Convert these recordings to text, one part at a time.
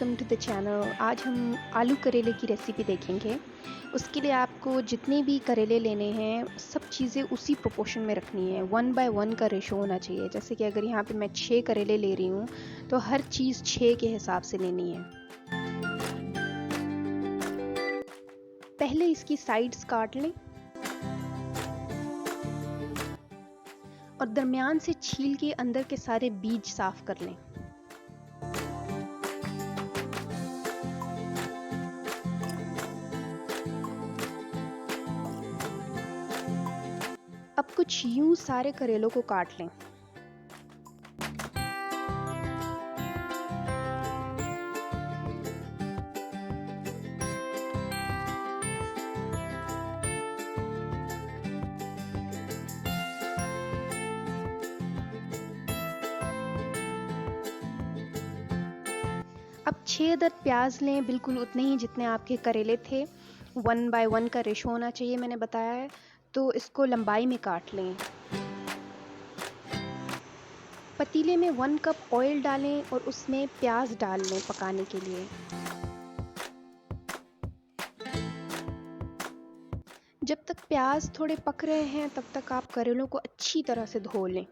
Welcome to the channel. आज हम आलू करेले की रेसिपी देखेंगे। उसके लिए आपको जितने भी करेले लेने हैं सब चीज़ें उसी प्रोपोर्शन में रखनी है। 1/1 का रेशो होना चाहिए। जैसे कि अगर यहाँ पे मैं 6 करेले ले रही हूँ तो हर चीज़ 6 के हिसाब से लेनी है। पहले इसकी साइड्स काट लें और दरमियान से छील के अंदर के सारे बीज साफ कर लें। अब कुछ यूं सारे करेलों को काट लें। अब 6 अदद प्याज लें, बिल्कुल उतने ही जितने आपके करेले थे। 1/1 का रेशो होना चाहिए मैंने बताया है। तो इसको लंबाई में काट लें। पतीले में 1 कप ऑयल डालें और उसमें प्याज डाल लें पकाने के लिए। जब तक प्याज थोड़े पक रहे हैं तब तक आप करेलों को अच्छी तरह से धो लें।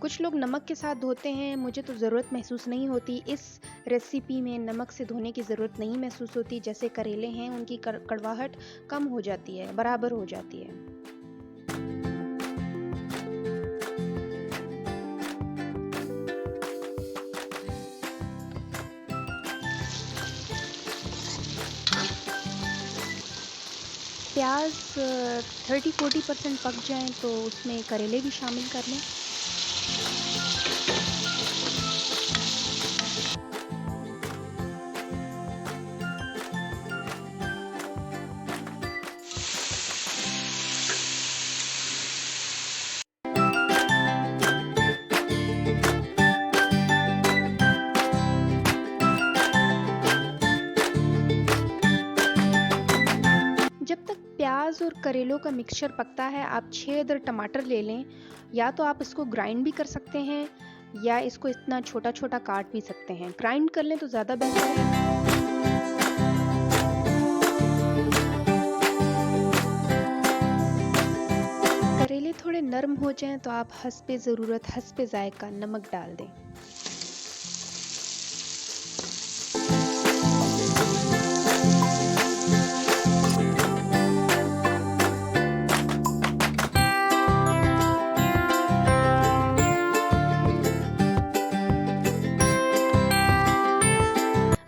कुछ लोग नमक के साथ धोते हैं, मुझे तो ज़रूरत महसूस नहीं होती। इस रेसिपी में नमक से धोने की ज़रूरत नहीं महसूस होती। जैसे करेले हैं उनकी कड़वाहट कम हो जाती है, बराबर हो जाती है। प्याज 30-40% पक जाएं तो उसमें करेले भी शामिल कर लें। जब तक प्याज और करेलों का मिक्सचर पकता है आप 6 अदर टमाटर ले लें। या तो आप इसको ग्राइंड भी कर सकते हैं या इसको इतना छोटा छोटा काट भी सकते हैं। ग्राइंड कर लें तो ज़्यादा बेहतर है। करेले थोड़े नरम हो जाएं तो आप हस्बे ज़रूरत हस्बे जायका नमक डाल दें।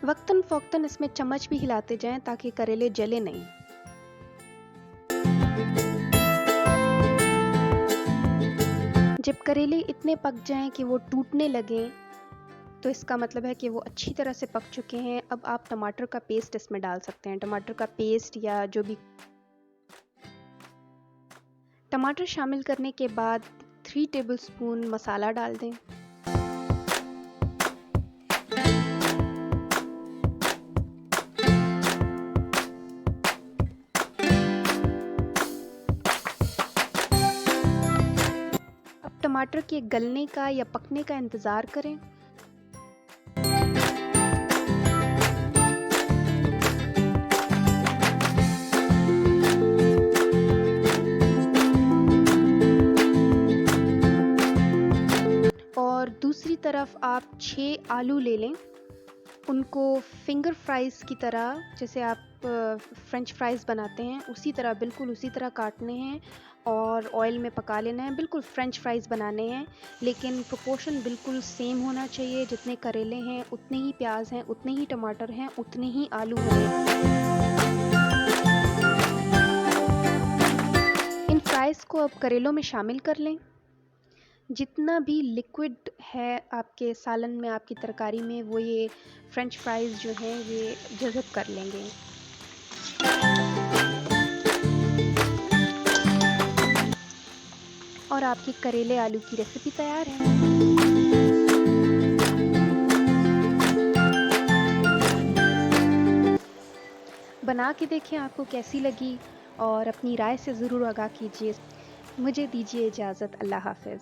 वक्तन फ़ौक्तन इसमें चम्मच भी हिलाते जाएं ताकि करेले जले नहीं। जब करेले इतने पक जाएं कि वो टूटने लगें तो इसका मतलब है कि वो अच्छी तरह से पक चुके हैं। अब आप टमाटर का पेस्ट इसमें डाल सकते हैं। टमाटर का पेस्ट या जो भी टमाटर शामिल करने के बाद 3 टेबलस्पून मसाला डाल दें। अब टमाटर के गलने का या पकने का इंतज़ार करें। और दूसरी तरफ आप 6 आलू ले लें। उनको फिंगर फ्राइज़ की तरह, जैसे आप फ्रेंच फ्राइज़ बनाते हैं उसी तरह, बिल्कुल उसी तरह काटने हैं और ऑयल में पका लेना है। बिल्कुल फ्रेंच फ्राइज़ बनाने हैं, लेकिन प्रोपोर्शन बिल्कुल सेम होना चाहिए। जितने करेले हैं उतने ही प्याज हैं, उतने ही टमाटर हैं, उतने ही आलू हैं। इन फ्राइज़ को अब करेलों में शामिल कर लें। जितना भी लिक्विड है आपके सालन में, आपकी तरकारी में, वो ये फ्रेंच फ्राइज़ जो हैं ये जज़ब कर लेंगे। और आपकी करेले आलू की रेसिपी तैयार है। बना के देखें आपको कैसी लगी और अपनी राय से ज़रूर आगाह कीजिए। मुझे दीजिए इजाज़त। अल्लाह हाफ़िज़।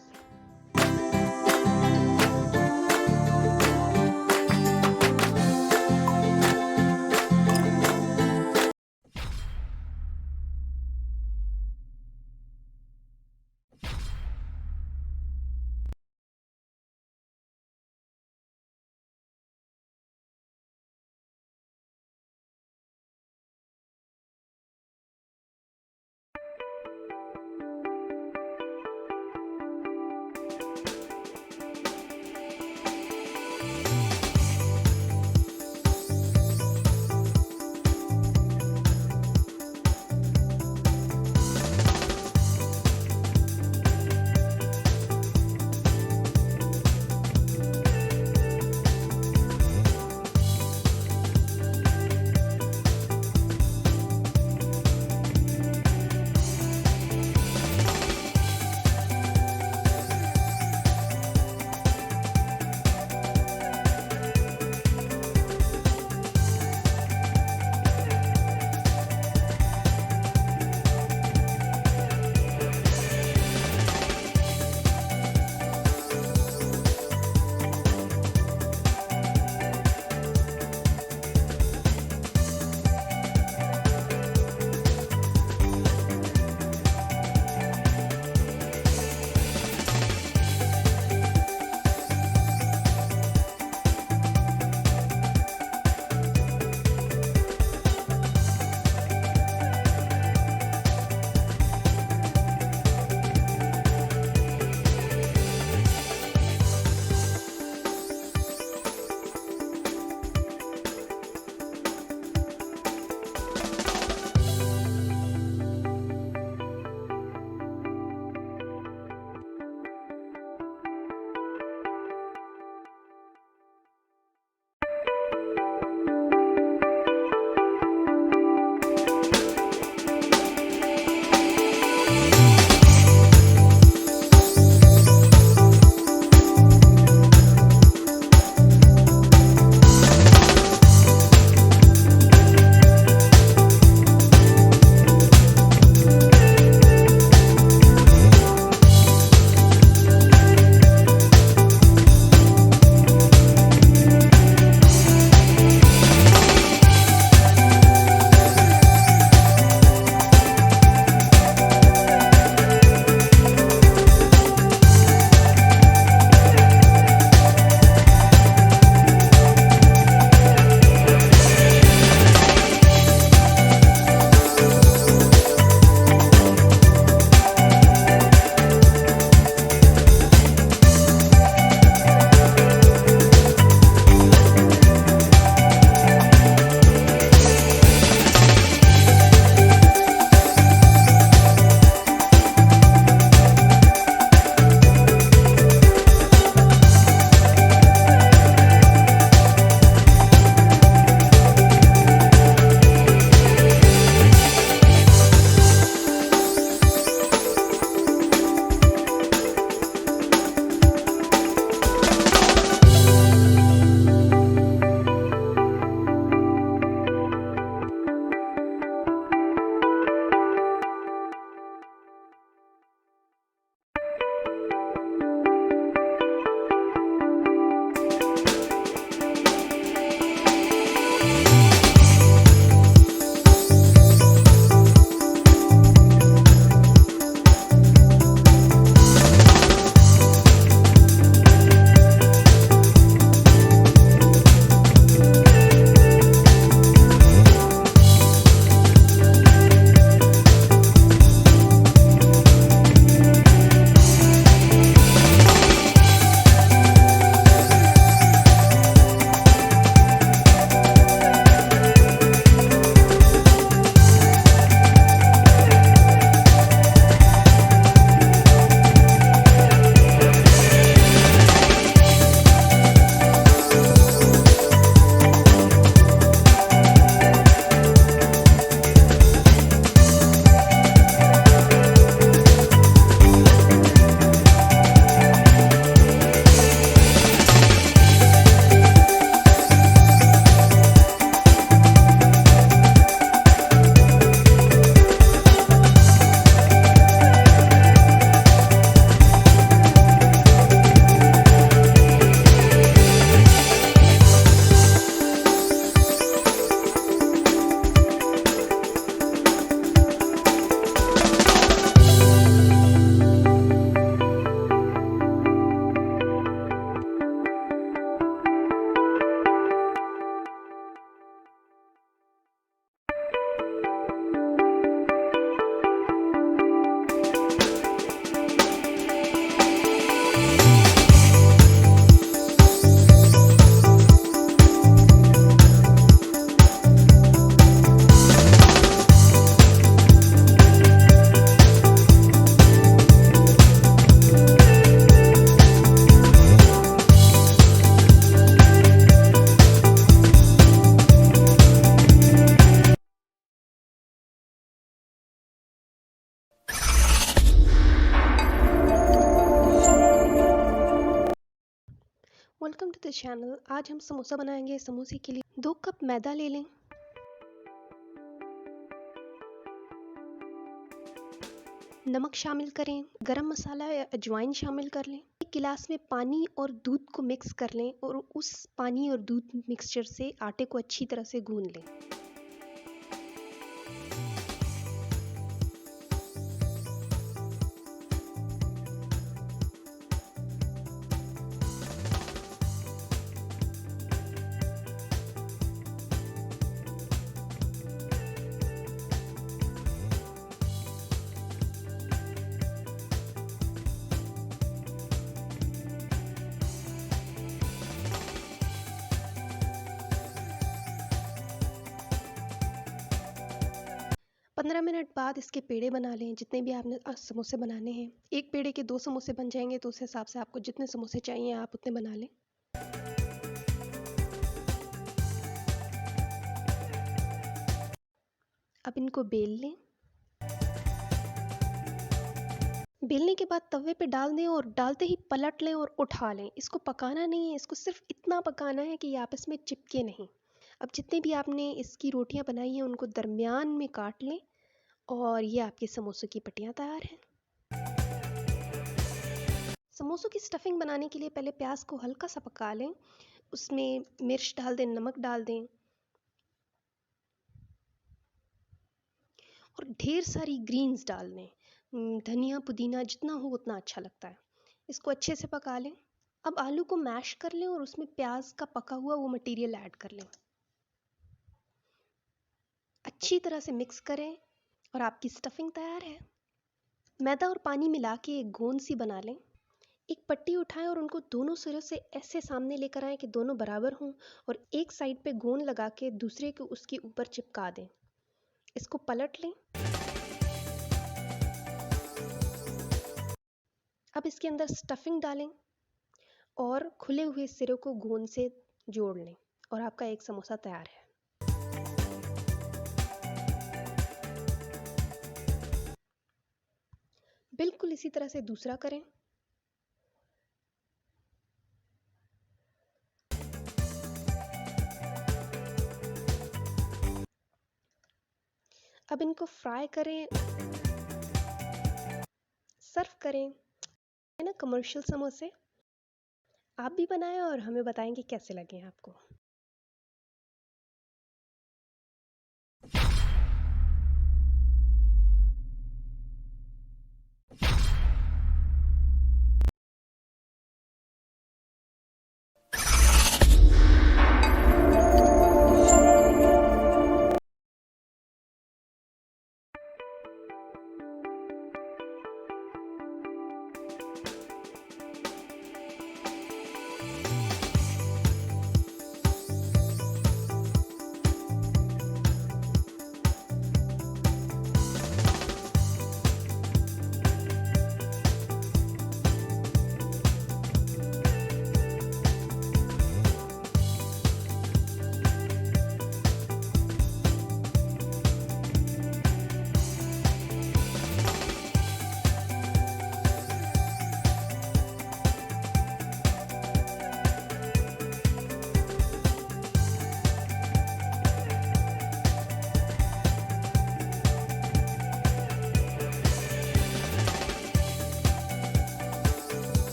Welcome to the channel. आज हम समोसा बनाएंगे। समोसे के लिए 2 कप मैदा ले लें, नमक शामिल करें, गरम मसाला या अजवाइन शामिल कर लें। एक गिलास में पानी और दूध को मिक्स कर लें और उस पानी और दूध मिक्सचर से आटे को अच्छी तरह से गूंद लें। पंद्रह मिनट बाद इसके पेड़े बना लें, जितने भी आपने समोसे बनाने हैं। एक पेड़े के 2 समोसे बन जाएंगे, तो उस हिसाब से आपको जितने समोसे चाहिए आप उतने बना लें। अब इनको बेल लें। बेलने के बाद तवे पे डाल दें और डालते ही पलट लें और उठा लें। इसको पकाना नहीं है, इसको सिर्फ इतना पकाना है कि ये आपस में चिपके नहीं। अब जितने भी आपने इसकी रोटियां बनाई हैं उनको दरमियान में काट लें और ये आपके समोसों की पट्टियां तैयार हैं। समोसों की स्टफिंग बनाने के लिए पहले प्याज को हल्का सा पका लें, उसमें मिर्च डाल दें, नमक डाल दें और ढेर सारी ग्रीन्स डाल दें। धनिया पुदीना जितना हो उतना अच्छा लगता है। इसको अच्छे से पका लें। अब आलू को मैश कर लें और उसमें प्याज का पका हुआ वो मटेरियल ऐड कर लें। अच्छी तरह से मिक्स करें और आपकी स्टफिंग तैयार है। मैदा और पानी मिला के एक गोंद सी बना लें। एक पट्टी उठाएं और उनको दोनों सिरों से ऐसे सामने लेकर आएं कि दोनों बराबर हों और एक साइड पे गोंद लगा के दूसरे को उसके ऊपर चिपका दें। इसको पलट लें। अब इसके अंदर स्टफिंग डालें और खुले हुए सिरों को गोंद से जोड़ लें और आपका एक समोसा तैयार है। बिल्कुल इसी तरह से दूसरा करें। अब इनको फ्राई करें, सर्व करें। है ना कमर्शियल समोसे। आप भी बनाएं और हमें बताएंगे कैसे लगे आपको।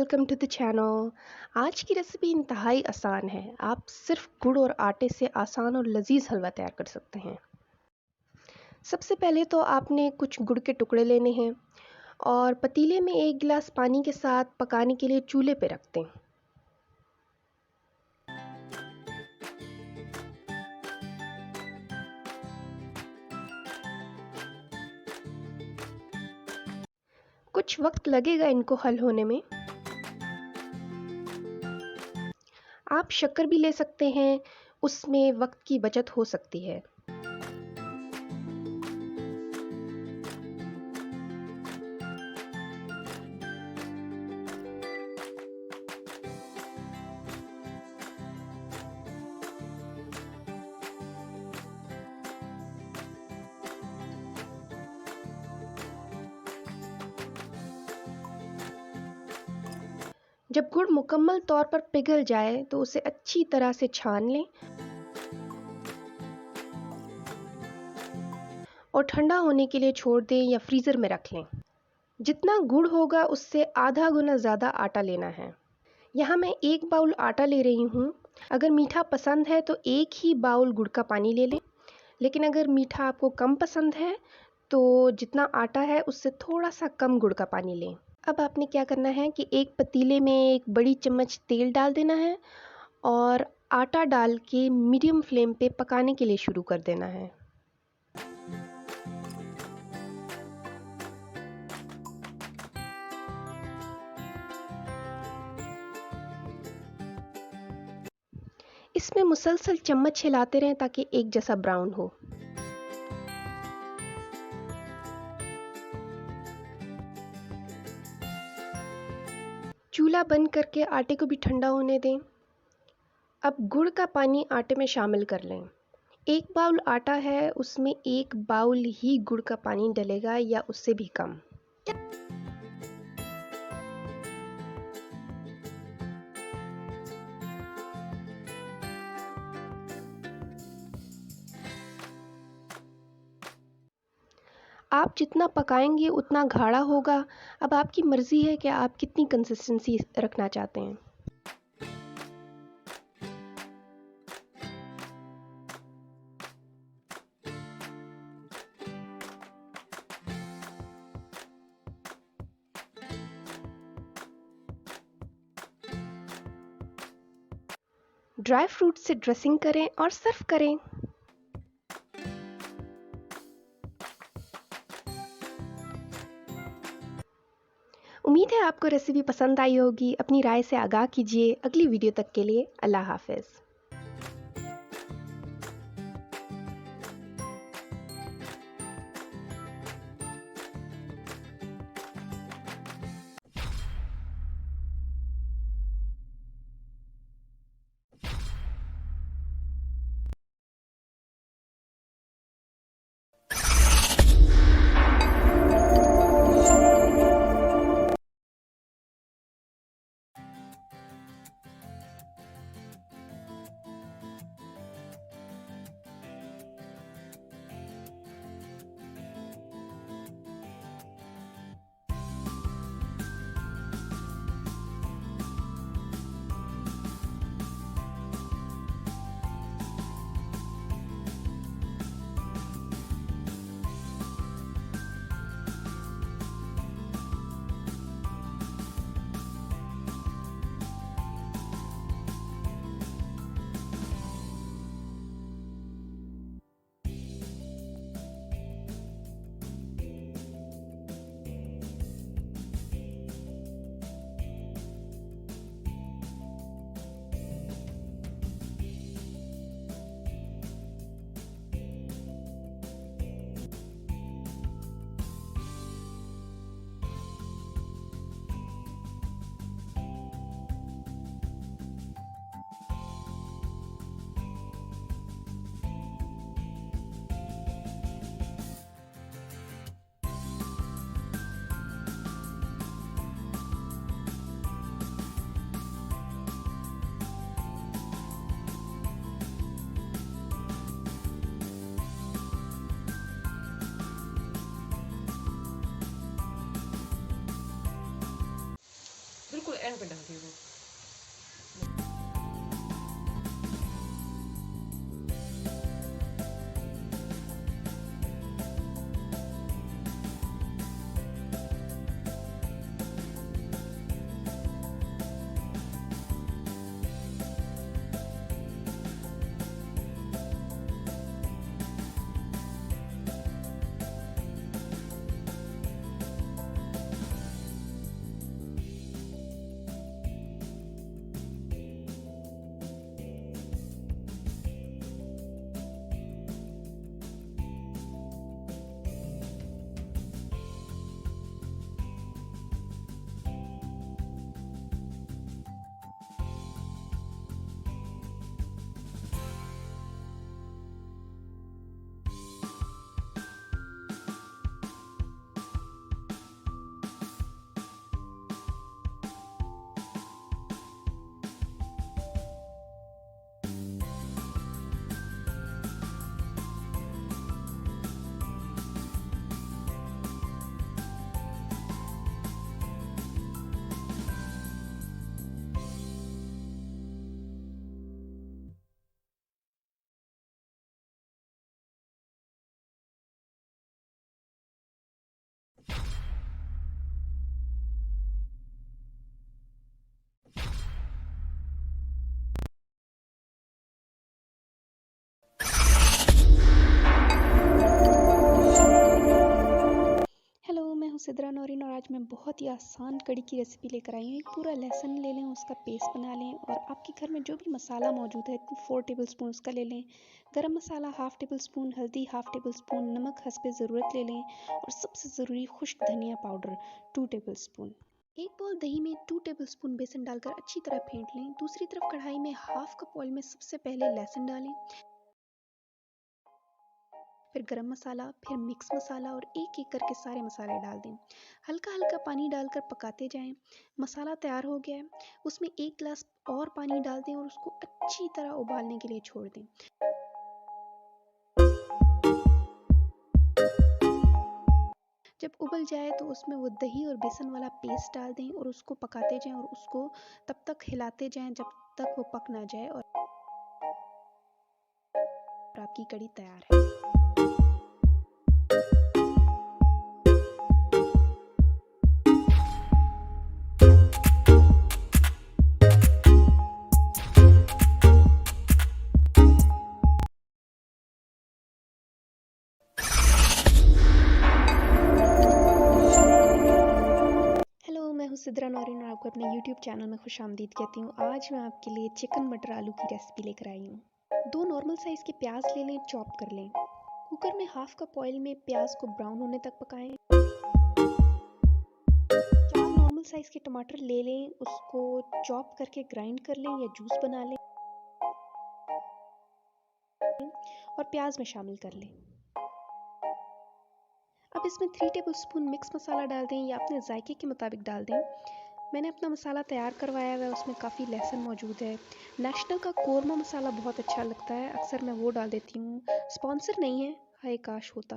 Welcome to the channel. आज की रेसिपी इंतहाई आसान है। आप सिर्फ गुड़ और आटे से आसान और लजीज हलवा तैयार कर सकते हैं। सबसे पहले तो आपने कुछ गुड़ के टुकड़े लेने हैं और पतीले में 1 गिलास पानी के साथ पकाने के लिए चूल्हे पे रख दें। कुछ वक्त लगेगा इनको हल होने में। आप शक्कर भी ले सकते हैं, उसमें वक्त की बचत हो सकती है। जब गुड़ मुकम्मल तौर पर पिघल जाए तो उसे अच्छी तरह से छान लें और ठंडा होने के लिए छोड़ दें या फ्रीज़र में रख लें। जितना गुड़ होगा उससे आधा गुना ज़्यादा आटा लेना है। यहाँ मैं 1 बाउल आटा ले रही हूँ। अगर मीठा पसंद है तो 1 ही बाउल गुड़ का पानी ले लें, लेकिन अगर मीठा आपको कम पसंद है तो जितना आटा है उससे थोड़ा सा कम गुड़ का पानी लें। अब आपने क्या करना है कि एक पतीले में 1 बड़ी चम्मच तेल डाल देना है और आटा डाल के मीडियम फ्लेम पे पकाने के लिए शुरू कर देना है। इसमें मुसलसल चम्मच हिलाते रहें ताकि एक जैसा ब्राउन हो। चूल्हा बंद करके आटे को भी ठंडा होने दें। अब गुड़ का पानी आटे में शामिल कर लें। 1 बाउल आटा है, उसमें 1 बाउल ही गुड़ का पानी डलेगा या उससे भी कम। आप जितना पकाएंगे उतना गाढ़ा होगा। अब आपकी मर्ज़ी है कि आप कितनी कंसिस्टेंसी रखना चाहते हैं। ड्राई फ्रूट से ड्रेसिंग करें और सर्व करें। उम्मीद है आपको रेसिपी पसंद आई होगी। अपनी राय से आगाह कीजिए। अगली वीडियो तक के लिए अल्लाह हाफ़िज़। यहाँ पे डाल दिया। हेलो, मैं हूँ सिद्रा नौरीन और आज मैं बहुत ही आसान कड़ी की रेसिपी लेकर आई हूँ। एक पूरा लहसुन ले लें, उसका पेस्ट बना लें और आपके घर में जो भी मसाला मौजूद है 4 टेबलस्पून उसका ले लें। गरम मसाला हाफ टेबल स्पून, हल्दी हाफ टेबल स्पून, नमक हस्बे ज़रूरत ले लें और सबसे ज़रूरी खुश्क धनिया पाउडर 2 टेबल स्पून। एक बाउल दही में 2 टेबल स्पून बेसन डालकर अच्छी तरह फेंट लें। दूसरी तरफ कढ़ाई में हाफ कप ऑयल में सबसे पहले लहसुन डालें, फिर गरम मसाला, फिर मिक्स मसाला और एक-एक करके सारे मसाले डाल दें। हल्का-हल्का पानी डालकर पकाते जाएं। मसाला तैयार हो गया है, उसमें 1 गिलास और पानी डाल दें और उसको अच्छी तरह उबालने के लिए छोड़ दें। जब उबल जाए तो उसमें वो दही और बेसन वाला पेस्ट डाल दें और उसको पकाते जाएं और उसको तब तक हिलाते जाएं जब तक वो पक ना जाए और आपकी कड़ी तैयार है। मैं हूँ सिद्रा नौरीन और आपको अपने YouTube चैनल में खुशामदीद कहती हूँ। आज मैं आपके लिए चिकन मटर आलू की रेसिपी लेकर आई हूँ। 2 नॉर्मल साइज़ के प्याज ले लें, चॉप कर लें। कुकर में हाफ कप ऑयल में प्याज को ब्राउन होने तक पकाएं। 4 नॉर्मल साइज़ के टमाटर ले लें, उसको चॉप करके ग्राइंड कर लें या जूस बना लें और प्याज में शामिल कर लें। अब इसमें 3 टेबलस्पून मिक्स मसाला डाल दें या अपने जायके के मुताबिक डाल दें। मैंने अपना मसाला तैयार करवाया हुआ है, उसमें काफ़ी लहसुन मौजूद है। नेशनल का कोरमा मसाला बहुत अच्छा लगता है, अक्सर मैं वो डाल देती हूँ। स्पॉन्सर नहीं है, हाय काश होता।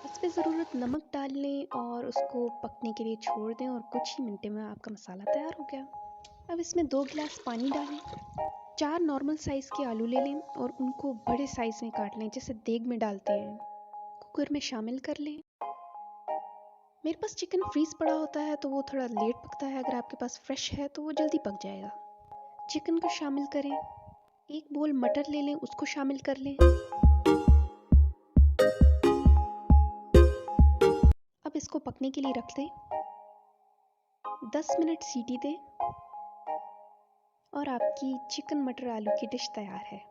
इस पे ज़रूरत नमक डाल लें और उसको पकने के लिए छोड़ दें और कुछ ही मिनटों में आपका मसाला तैयार हो गया। अब इसमें 2 गिलास पानी डालें। 4 नॉर्मल साइज़ के आलू ले लें और उनको बड़े साइज़ में काट लें, जैसे देग में डालते हैं। कुकर में शामिल कर लें। मेरे पास चिकन फ्रीज पड़ा होता है तो वो थोड़ा लेट पकता है, अगर आपके पास फ्रेश है तो वो जल्दी पक जाएगा। चिकन को शामिल करें। एक बोल मटर ले लें, उसको शामिल कर लें। अब इसको पकने के लिए रख दें। 10 मिनट सीटी दें और आपकी चिकन मटर आलू की डिश तैयार है।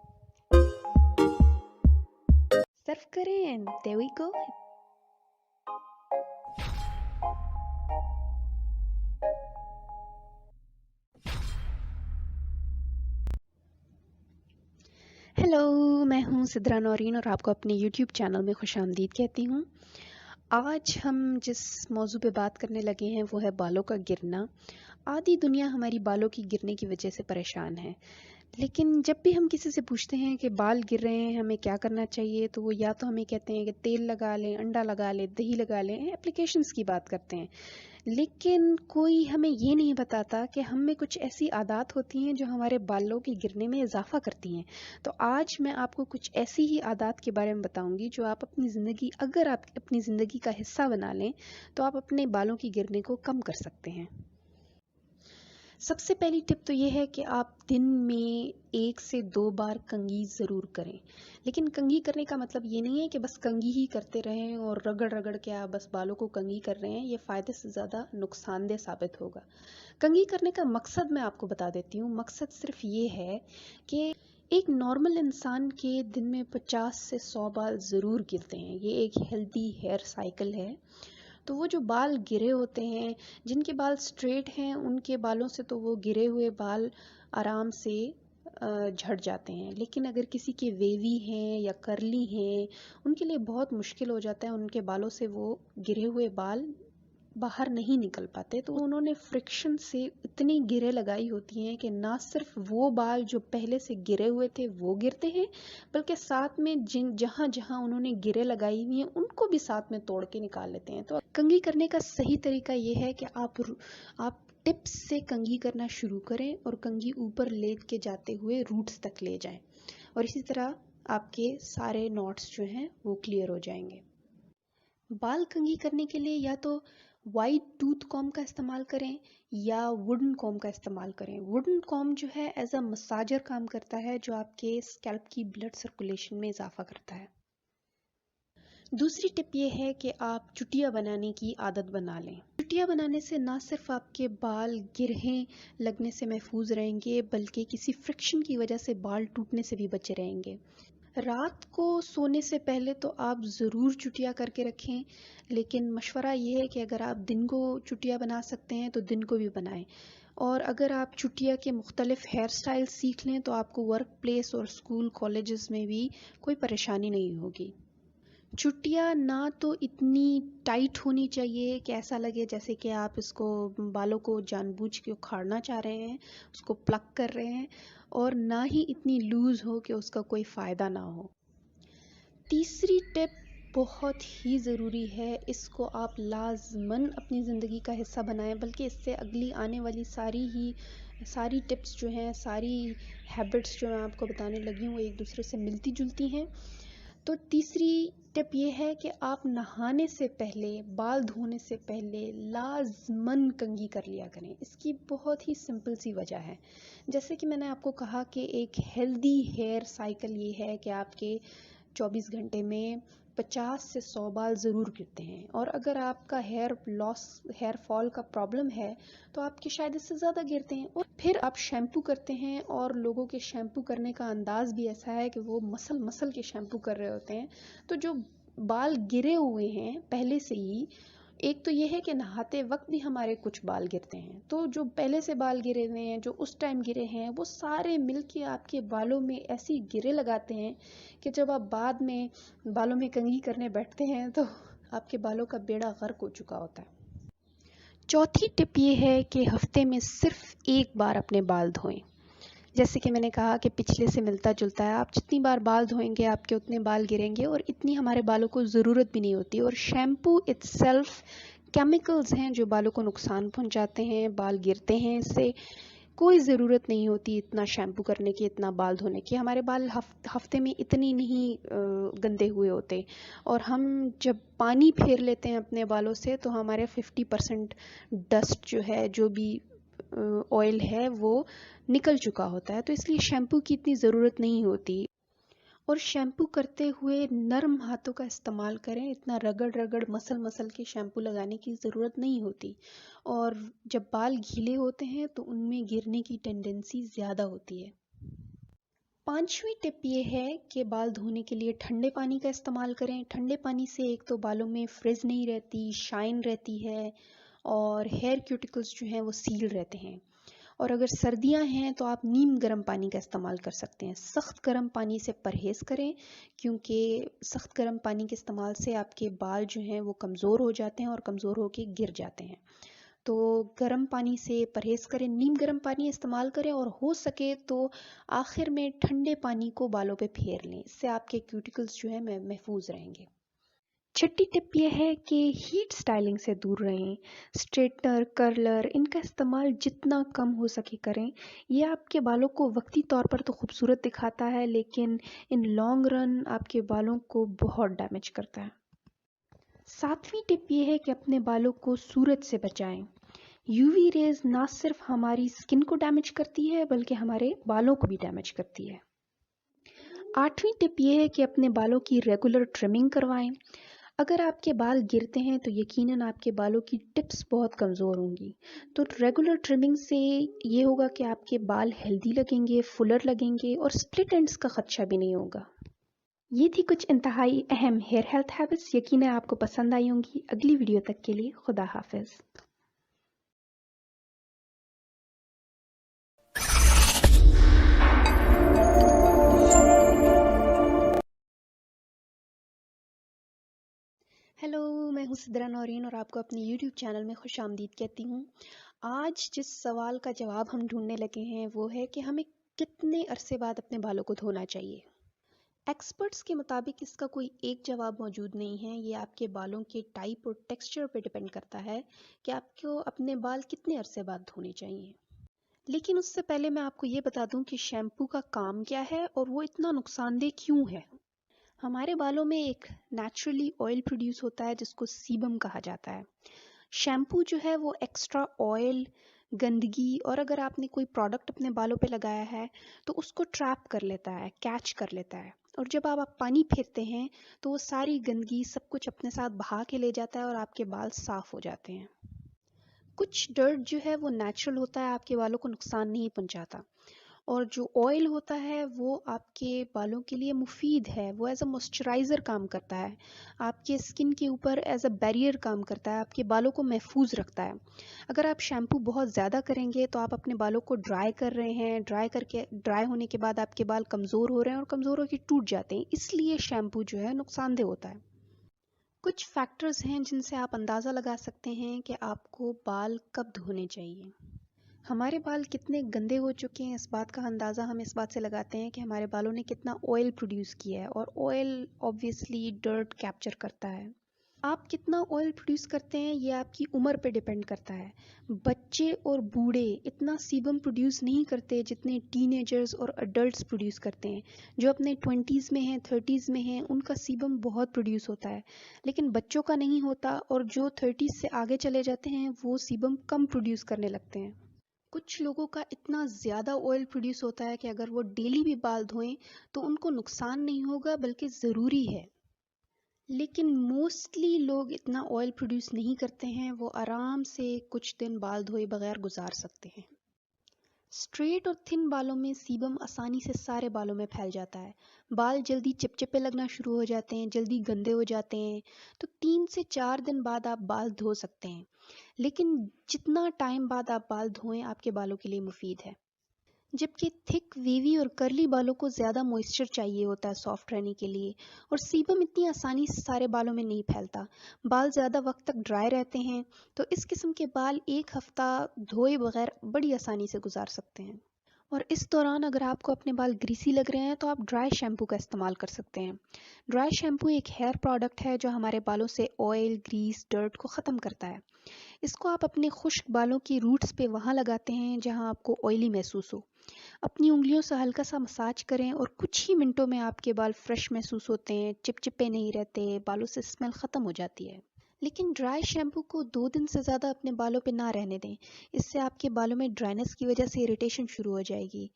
सर्व करें and there we go. Hello, मैं हूँ सिद्रा नौरीन और आपको अपने YouTube चैनल में खुशामदीद कहती हूँ। आज हम जिस मौजू पे बात करने लगे हैं वो है बालों का गिरना। आधी दुनिया हमारी बालों की गिरने की वजह से परेशान है, लेकिन जब भी हम किसी से पूछते हैं कि बाल गिर रहे हैं हमें क्या करना चाहिए तो वो या तो हमें कहते हैं कि तेल लगा लें, अंडा लगा लें, दही लगा लें, एप्लीकेशंस की बात करते हैं। लेकिन कोई हमें ये नहीं बताता कि हम में कुछ ऐसी आदत होती हैं जो हमारे बालों के गिरने में इजाफा करती हैं। तो आज मैं आपको कुछ ऐसी ही आदत के बारे में बताऊंगी जो आप अपनी ज़िंदगी अगर आप अपनी ज़िंदगी का हिस्सा बना लें तो आप अपने बालों की गिरने को कम कर सकते हैं। सबसे पहली टिप तो ये है कि आप दिन में 1 से 2 बार कंघी ज़रूर करें। लेकिन कंघी करने का मतलब ये नहीं है कि बस कंघी ही करते रहें और रगड़-रगड़ के आप बस बालों को कंघी कर रहे हैं, ये फ़ायदे से ज़्यादा नुकसानदेह साबित होगा। कंघी करने का मकसद मैं आपको बता देती हूँ, मकसद सिर्फ़ ये है कि एक नॉर्मल इंसान के दिन में 50 से 100 बाल ज़रूर गिरते हैं। ये एक हेल्दी हेयर साइकिल है। तो वो जो बाल गिरे होते हैं, जिनके बाल स्ट्रेट हैं, उनके बालों से तो वो गिरे हुए बाल आराम से झड़ जाते हैं। लेकिन अगर किसी के वेवी हैं या कर्ली हैं, उनके लिए बहुत मुश्किल हो जाता है, उनके बालों से वो गिरे हुए बाल बाहर नहीं निकल पाते। तो उन्होंने फ्रिक्शन से इतनी गिरे लगाई होती हैं कि ना सिर्फ वो बाल जो पहले से गिरे हुए थे वो गिरते हैं, बल्कि साथ में जिन जहाँ जहाँ उन्होंने गिरे लगाई हुई हैं उनको भी साथ में तोड़ के निकाल लेते हैं। तो कंघी करने का सही तरीका ये है कि आप टिप्स से कंघी करना शुरू करें और कंघी ऊपर लेट के जाते हुए रूट्स तक ले जाएं, और इसी तरह आपके सारे नॉट्स जो हैं वो क्लियर हो जाएंगे। बाल कंघी करने के लिए या तो वाइड टूथ कॉम्ब का इस्तेमाल करें या वुडन कॉम्ब का इस्तेमाल करें। वुडन कॉम्ब जो है एज अ मसाजर काम करता है, जो आपके स्कैल्प की ब्लड सर्कुलेशन में इजाफा करता है। दूसरी टिप ये है कि आप चुटिया बनाने की आदत बना लें। चुटिया बनाने से ना सिर्फ आपके बाल गिरहें लगने से महफूज रहेंगे, बल्कि किसी फ्रिक्शन की वजह से बाल टूटने से भी बचे रहेंगे। रात को सोने से पहले तो आप ज़रूर चुटिया करके रखें, लेकिन मशवरा ये है कि अगर आप दिन को चुटिया बना सकते हैं तो दिन को भी बनाएं। और अगर आप चुटिया के मुख्तलिफ हेयर स्टाइल सीख लें तो आपको वर्क प्लेस और स्कूल कॉलेजेस में भी कोई परेशानी नहीं होगी। चुटिया ना तो इतनी टाइट होनी चाहिए कि ऐसा लगे जैसे कि आप इसको बालों को जानबूझ के उखाड़ना चाह रहे हैं, उसको प्लक कर रहे हैं, और ना ही इतनी लूज़ हो कि उसका कोई फ़ायदा ना हो। तीसरी टिप बहुत ही ज़रूरी है, इसको आप लाज़मन अपनी ज़िंदगी का हिस्सा बनाएं, बल्कि इससे अगली आने वाली सारी टिप्स जो हैं, सारी हैबिट्स जो मैं आपको बताने लगी हूँ वो एक दूसरे से मिलती जुलती हैं। तो तीसरी टिप ये है कि आप नहाने से पहले, बाल धोने से पहले लाज़मन कंघी कर लिया करें। इसकी बहुत ही सिंपल सी वजह है, जैसे कि मैंने आपको कहा कि एक हेल्दी हेयर साइकिल ये है कि आपके 24 घंटे में 50 से 100 बाल ज़रूर गिरते हैं। और अगर आपका हेयर फॉल का प्रॉब्लम है तो आपके शायद इससे ज़्यादा गिरते हैं। और फिर आप शैम्पू करते हैं, और लोगों के शैम्पू करने का अंदाज भी ऐसा है कि वो मसल के शैम्पू कर रहे होते हैं। तो जो बाल गिरे हुए हैं पहले से ही, एक तो ये है कि नहाते वक्त भी हमारे कुछ बाल गिरते हैं, तो जो पहले से बाल गिरे हुए हैं, जो उस टाइम गिरे हैं, वो सारे मिलके आपके बालों में ऐसी गिरे लगाते हैं कि जब आप बाद में बालों में कंघी करने बैठते हैं तो आपके बालों का बेड़ा गर्क हो चुका होता है। चौथी टिप ये है कि हफ्ते में सिर्फ एक बार अपने बाल धोएं। जैसे कि मैंने कहा कि पिछले से मिलता जुलता है, आप जितनी बार बाल धोएंगे आपके उतने बाल गिरेंगे, और इतनी हमारे बालों को ज़रूरत भी नहीं होती। और शैम्पू इटसेल्फ केमिकल्स हैं जो बालों को नुकसान पहुंचाते हैं, बाल गिरते हैं इससे। कोई ज़रूरत नहीं होती इतना शैम्पू करने की, इतना बाल धोने की। हमारे बाल हफ्ते में इतनी नहीं गंदे हुए होते, और हम जब पानी फेर लेते हैं अपने बालों से तो हमारे 50% डस्ट जो है, जो भी ऑयल है, वो निकल चुका होता है। तो इसलिए शैम्पू की इतनी ज़रूरत नहीं होती। और शैम्पू करते हुए नरम हाथों का इस्तेमाल करें, इतना रगड़ रगड़ मसल के शैम्पू लगाने की ज़रूरत नहीं होती। और जब बाल गीले होते हैं तो उनमें गिरने की टेंडेंसी ज़्यादा होती है। पांचवी टिप ये है कि बाल धोने के लिए ठंडे पानी का इस्तेमाल करें। ठंडे पानी से एक तो बालों में फ्रिज नहीं रहती, शाइन रहती है, और हेयर क्यूटिकल्स जो हैं वो सील रहते हैं। और अगर सर्दियां हैं तो आप नीम गर्म पानी का इस्तेमाल कर सकते हैं। सख्त गर्म पानी से परहेज़ करें, क्योंकि सख्त गर्म पानी के इस्तेमाल से आपके बाल जो हैं वो कमज़ोर हो जाते हैं और कमज़ोर होकर गिर जाते हैं। तो गर्म पानी से परहेज़ करें, नीम गर्म पानी इस्तेमाल करें, और हो सके तो आखिर में ठंडे पानी को बालों पे फेर लें। इससे आपके क्यूटिकल्स जो है महफूज रहेंगे। छठी टिप ये है कि हीट स्टाइलिंग से दूर रहें। स्ट्रेटनर, कर्लर इनका इस्तेमाल जितना कम हो सके करें। ये आपके बालों को वक्ती तौर पर तो खूबसूरत दिखाता है, लेकिन इन लॉन्ग रन आपके बालों को बहुत डैमेज करता है। सातवीं टिप ये है कि अपने बालों को सूरज से बचाएं। यूवी रेज ना सिर्फ हमारी स्किन को डैमेज करती है बल्कि हमारे बालों को भी डैमेज करती है। आठवीं टिप ये है कि अपने बालों की रेगुलर ट्रिमिंग करवाएं। अगर आपके बाल गिरते हैं तो यकीनन आपके बालों की टिप्स बहुत कमज़ोर होंगी। तो रेगुलर ट्रिमिंग से ये होगा कि आपके बाल हेल्दी लगेंगे, फुलर लगेंगे और स्प्लिट एंड्स का खदशा भी नहीं होगा। ये थी कुछ इंतहाई अहम हेयर हेल्थ हैबिट्स। यकीनन आपको पसंद आई होंगी। अगली वीडियो तक के लिए खुदा हाफिज़। हेलो, मैं हूँ सिद्रा नौरीन और आपको अपने यूट्यूब चैनल में खुश आमदीद कहती हूँ। आज जिस सवाल का जवाब हम ढूंढने लगे हैं वो है कि हमें कितने अरसे बाद अपने बालों को धोना चाहिए। एक्सपर्ट्स के मुताबिक इसका कोई एक जवाब मौजूद नहीं है। ये आपके बालों के टाइप और टेक्सचर पर डिपेंड करता है कि आपको अपने बाल कितने अरसे बाद धोने चाहिए। लेकिन उससे पहले मैं आपको ये बता दूं कि शैम्पू का काम क्या है और वो इतना नुकसानदेह क्यों है। हमारे बालों में एक नेचुरली ऑयल प्रोड्यूस होता है जिसको सीबम कहा जाता है। शैम्पू जो है वो एक्स्ट्रा ऑयल, गंदगी और अगर आपने कोई प्रोडक्ट अपने बालों पे लगाया है तो उसको ट्रैप कर लेता है, कैच कर लेता है। और जब आप पानी फेरते हैं तो वो सारी गंदगी सब कुछ अपने साथ बहा के ले जाता है और आपके बाल साफ हो जाते हैं। कुछ डर्ट जो है वो नेचुरल होता है, आपके बालों को नुकसान नहीं पहुंचाता। और जो ऑयल होता है वो आपके बालों के लिए मुफीद है। वो एज अ मॉइस्चराइज़र काम करता है, आपके स्किन के ऊपर एज अ बैरियर काम करता है, आपके बालों को महफूज रखता है। अगर आप शैम्पू बहुत ज़्यादा करेंगे तो आप अपने बालों को ड्राई कर रहे हैं। ड्राई होने के बाद आपके बाल कमज़ोर हो रहे हैं और कमज़ोर होकर टूट जाते हैं। इसलिए शैम्पू जो है नुकसानदेह होता है। कुछ फैक्टर्स हैं जिनसे आप अंदाज़ा लगा सकते हैं कि आपको बाल कब धोने चाहिए। हमारे बाल कितने गंदे हो चुके हैं इस बात का अंदाज़ा हम इस बात से लगाते हैं कि हमारे बालों ने कितना ऑयल प्रोड्यूस किया है। और ऑयल ऑब्वियसली डर्ट कैप्चर करता है। आप कितना ऑयल प्रोड्यूस करते हैं ये आपकी उम्र पे डिपेंड करता है। बच्चे और बूढ़े इतना सीबम प्रोड्यूस नहीं करते जितने टीनेजर्स और अडल्ट्स प्रोड्यूस करते हैं। जो अपने 20s में हैं, 30s में हैं, उनका सीबम बहुत प्रोड्यूस होता है, लेकिन बच्चों का नहीं होता। और जो 30s से आगे चले जाते हैं वो सीबम कम प्रोड्यूस करने लगते हैं। कुछ लोगों का इतना ज़्यादा ऑयल प्रोड्यूस होता है कि अगर वो डेली भी बाल धोएं तो उनको नुकसान नहीं होगा बल्कि ज़रूरी है। लेकिन मोस्टली लोग इतना ऑयल प्रोड्यूस नहीं करते हैं, वो आराम से कुछ दिन बाल धोए बगैर गुजार सकते हैं। स्ट्रेट और थिन बालों में सीबम आसानी से सारे बालों में फैल जाता है। बाल जल्दी चिपचिपे लगना शुरू हो जाते हैं, जल्दी गंदे हो जाते हैं। तो 3 से 4 दिन बाद आप बाल धो सकते हैं, लेकिन जितना टाइम बाद आप बाल धोएं आपके बालों के लिए मुफीद है। जबकि थिक, वीवी और कर्ली बालों को ज़्यादा मॉइस्चर चाहिए होता है सॉफ्ट रहने के लिए। और सीबम इतनी आसानी से सारे बालों में नहीं फैलता। बाल ज़्यादा वक्त तक ड्राई रहते हैं, तो इस किस्म के बाल 1 हफ्ता धोए बगैर बड़ी आसानी से गुजार सकते हैं। और इस दौरान अगर आपको अपने बाल ग्रीसी लग रहे हैं तो आप ड्राई शैम्पू का इस्तेमाल कर सकते हैं। ड्राई शैम्पू एक हेयर प्रोडक्ट है जो हमारे बालों से ऑयल, ग्रीस, डर्ट को ख़त्म करता है। इसको आप अपने खुश्क बालों की रूट्स पे वहाँ लगाते हैं जहाँ आपको ऑयली महसूस हो। अपनी उंगलियों से हल्का सा मसाज करें और कुछ ही मिनटों में आपके बाल फ्रेश महसूस होते हैं, चिपचिपे नहीं रहते, बालों से स्मेल ख़त्म हो जाती है। लेकिन ड्राई शैम्पू को 2 दिन से ज़्यादा अपने बालों पे ना रहने दें। इससे आपके बालों में ड्राइनेस की वजह से इरिटेशन शुरू हो जाएगी।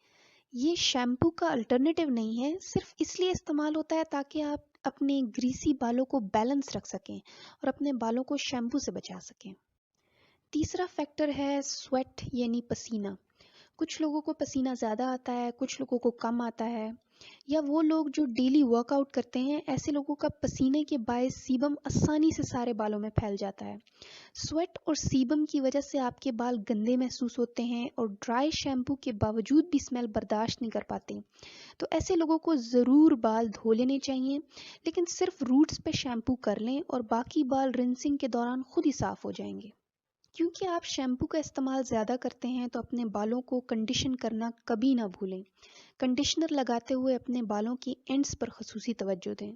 ये शैम्पू का अल्टरनेटिव नहीं है, सिर्फ इसलिए इस्तेमाल होता है ताकि आप अपने ग्रीसी बालों को बैलेंस रख सकें और अपने बालों को शैम्पू से बचा सकें। तीसरा फैक्टर है स्वेट यानी पसीना। कुछ लोगों को पसीना ज़्यादा आता है, कुछ लोगों को कम आता है। या वो लोग जो डेली वर्कआउट करते हैं, ऐसे लोगों का पसीने के बायस सीबम आसानी से सारे बालों में फैल जाता है। स्वेट और सीबम की वजह से आपके बाल गंदे महसूस होते हैं और ड्राई शैम्पू के बावजूद भी स्मेल बर्दाश्त नहीं कर पाते। तो ऐसे लोगों को ज़रूर बाल धो लेने चाहिए, लेकिन सिर्फ रूट्स पे शैम्पू कर लें और बाकी बाल रिंसिंग के दौरान खुद ही साफ़ हो जाएंगे। क्योंकि आप शैम्पू का इस्तेमाल ज़्यादा करते हैं तो अपने बालों को कंडीशन करना कभी ना भूलें। कंडीशनर लगाते हुए अपने बालों की एंड्स पर ख़ुसूसी तवज्जो दें।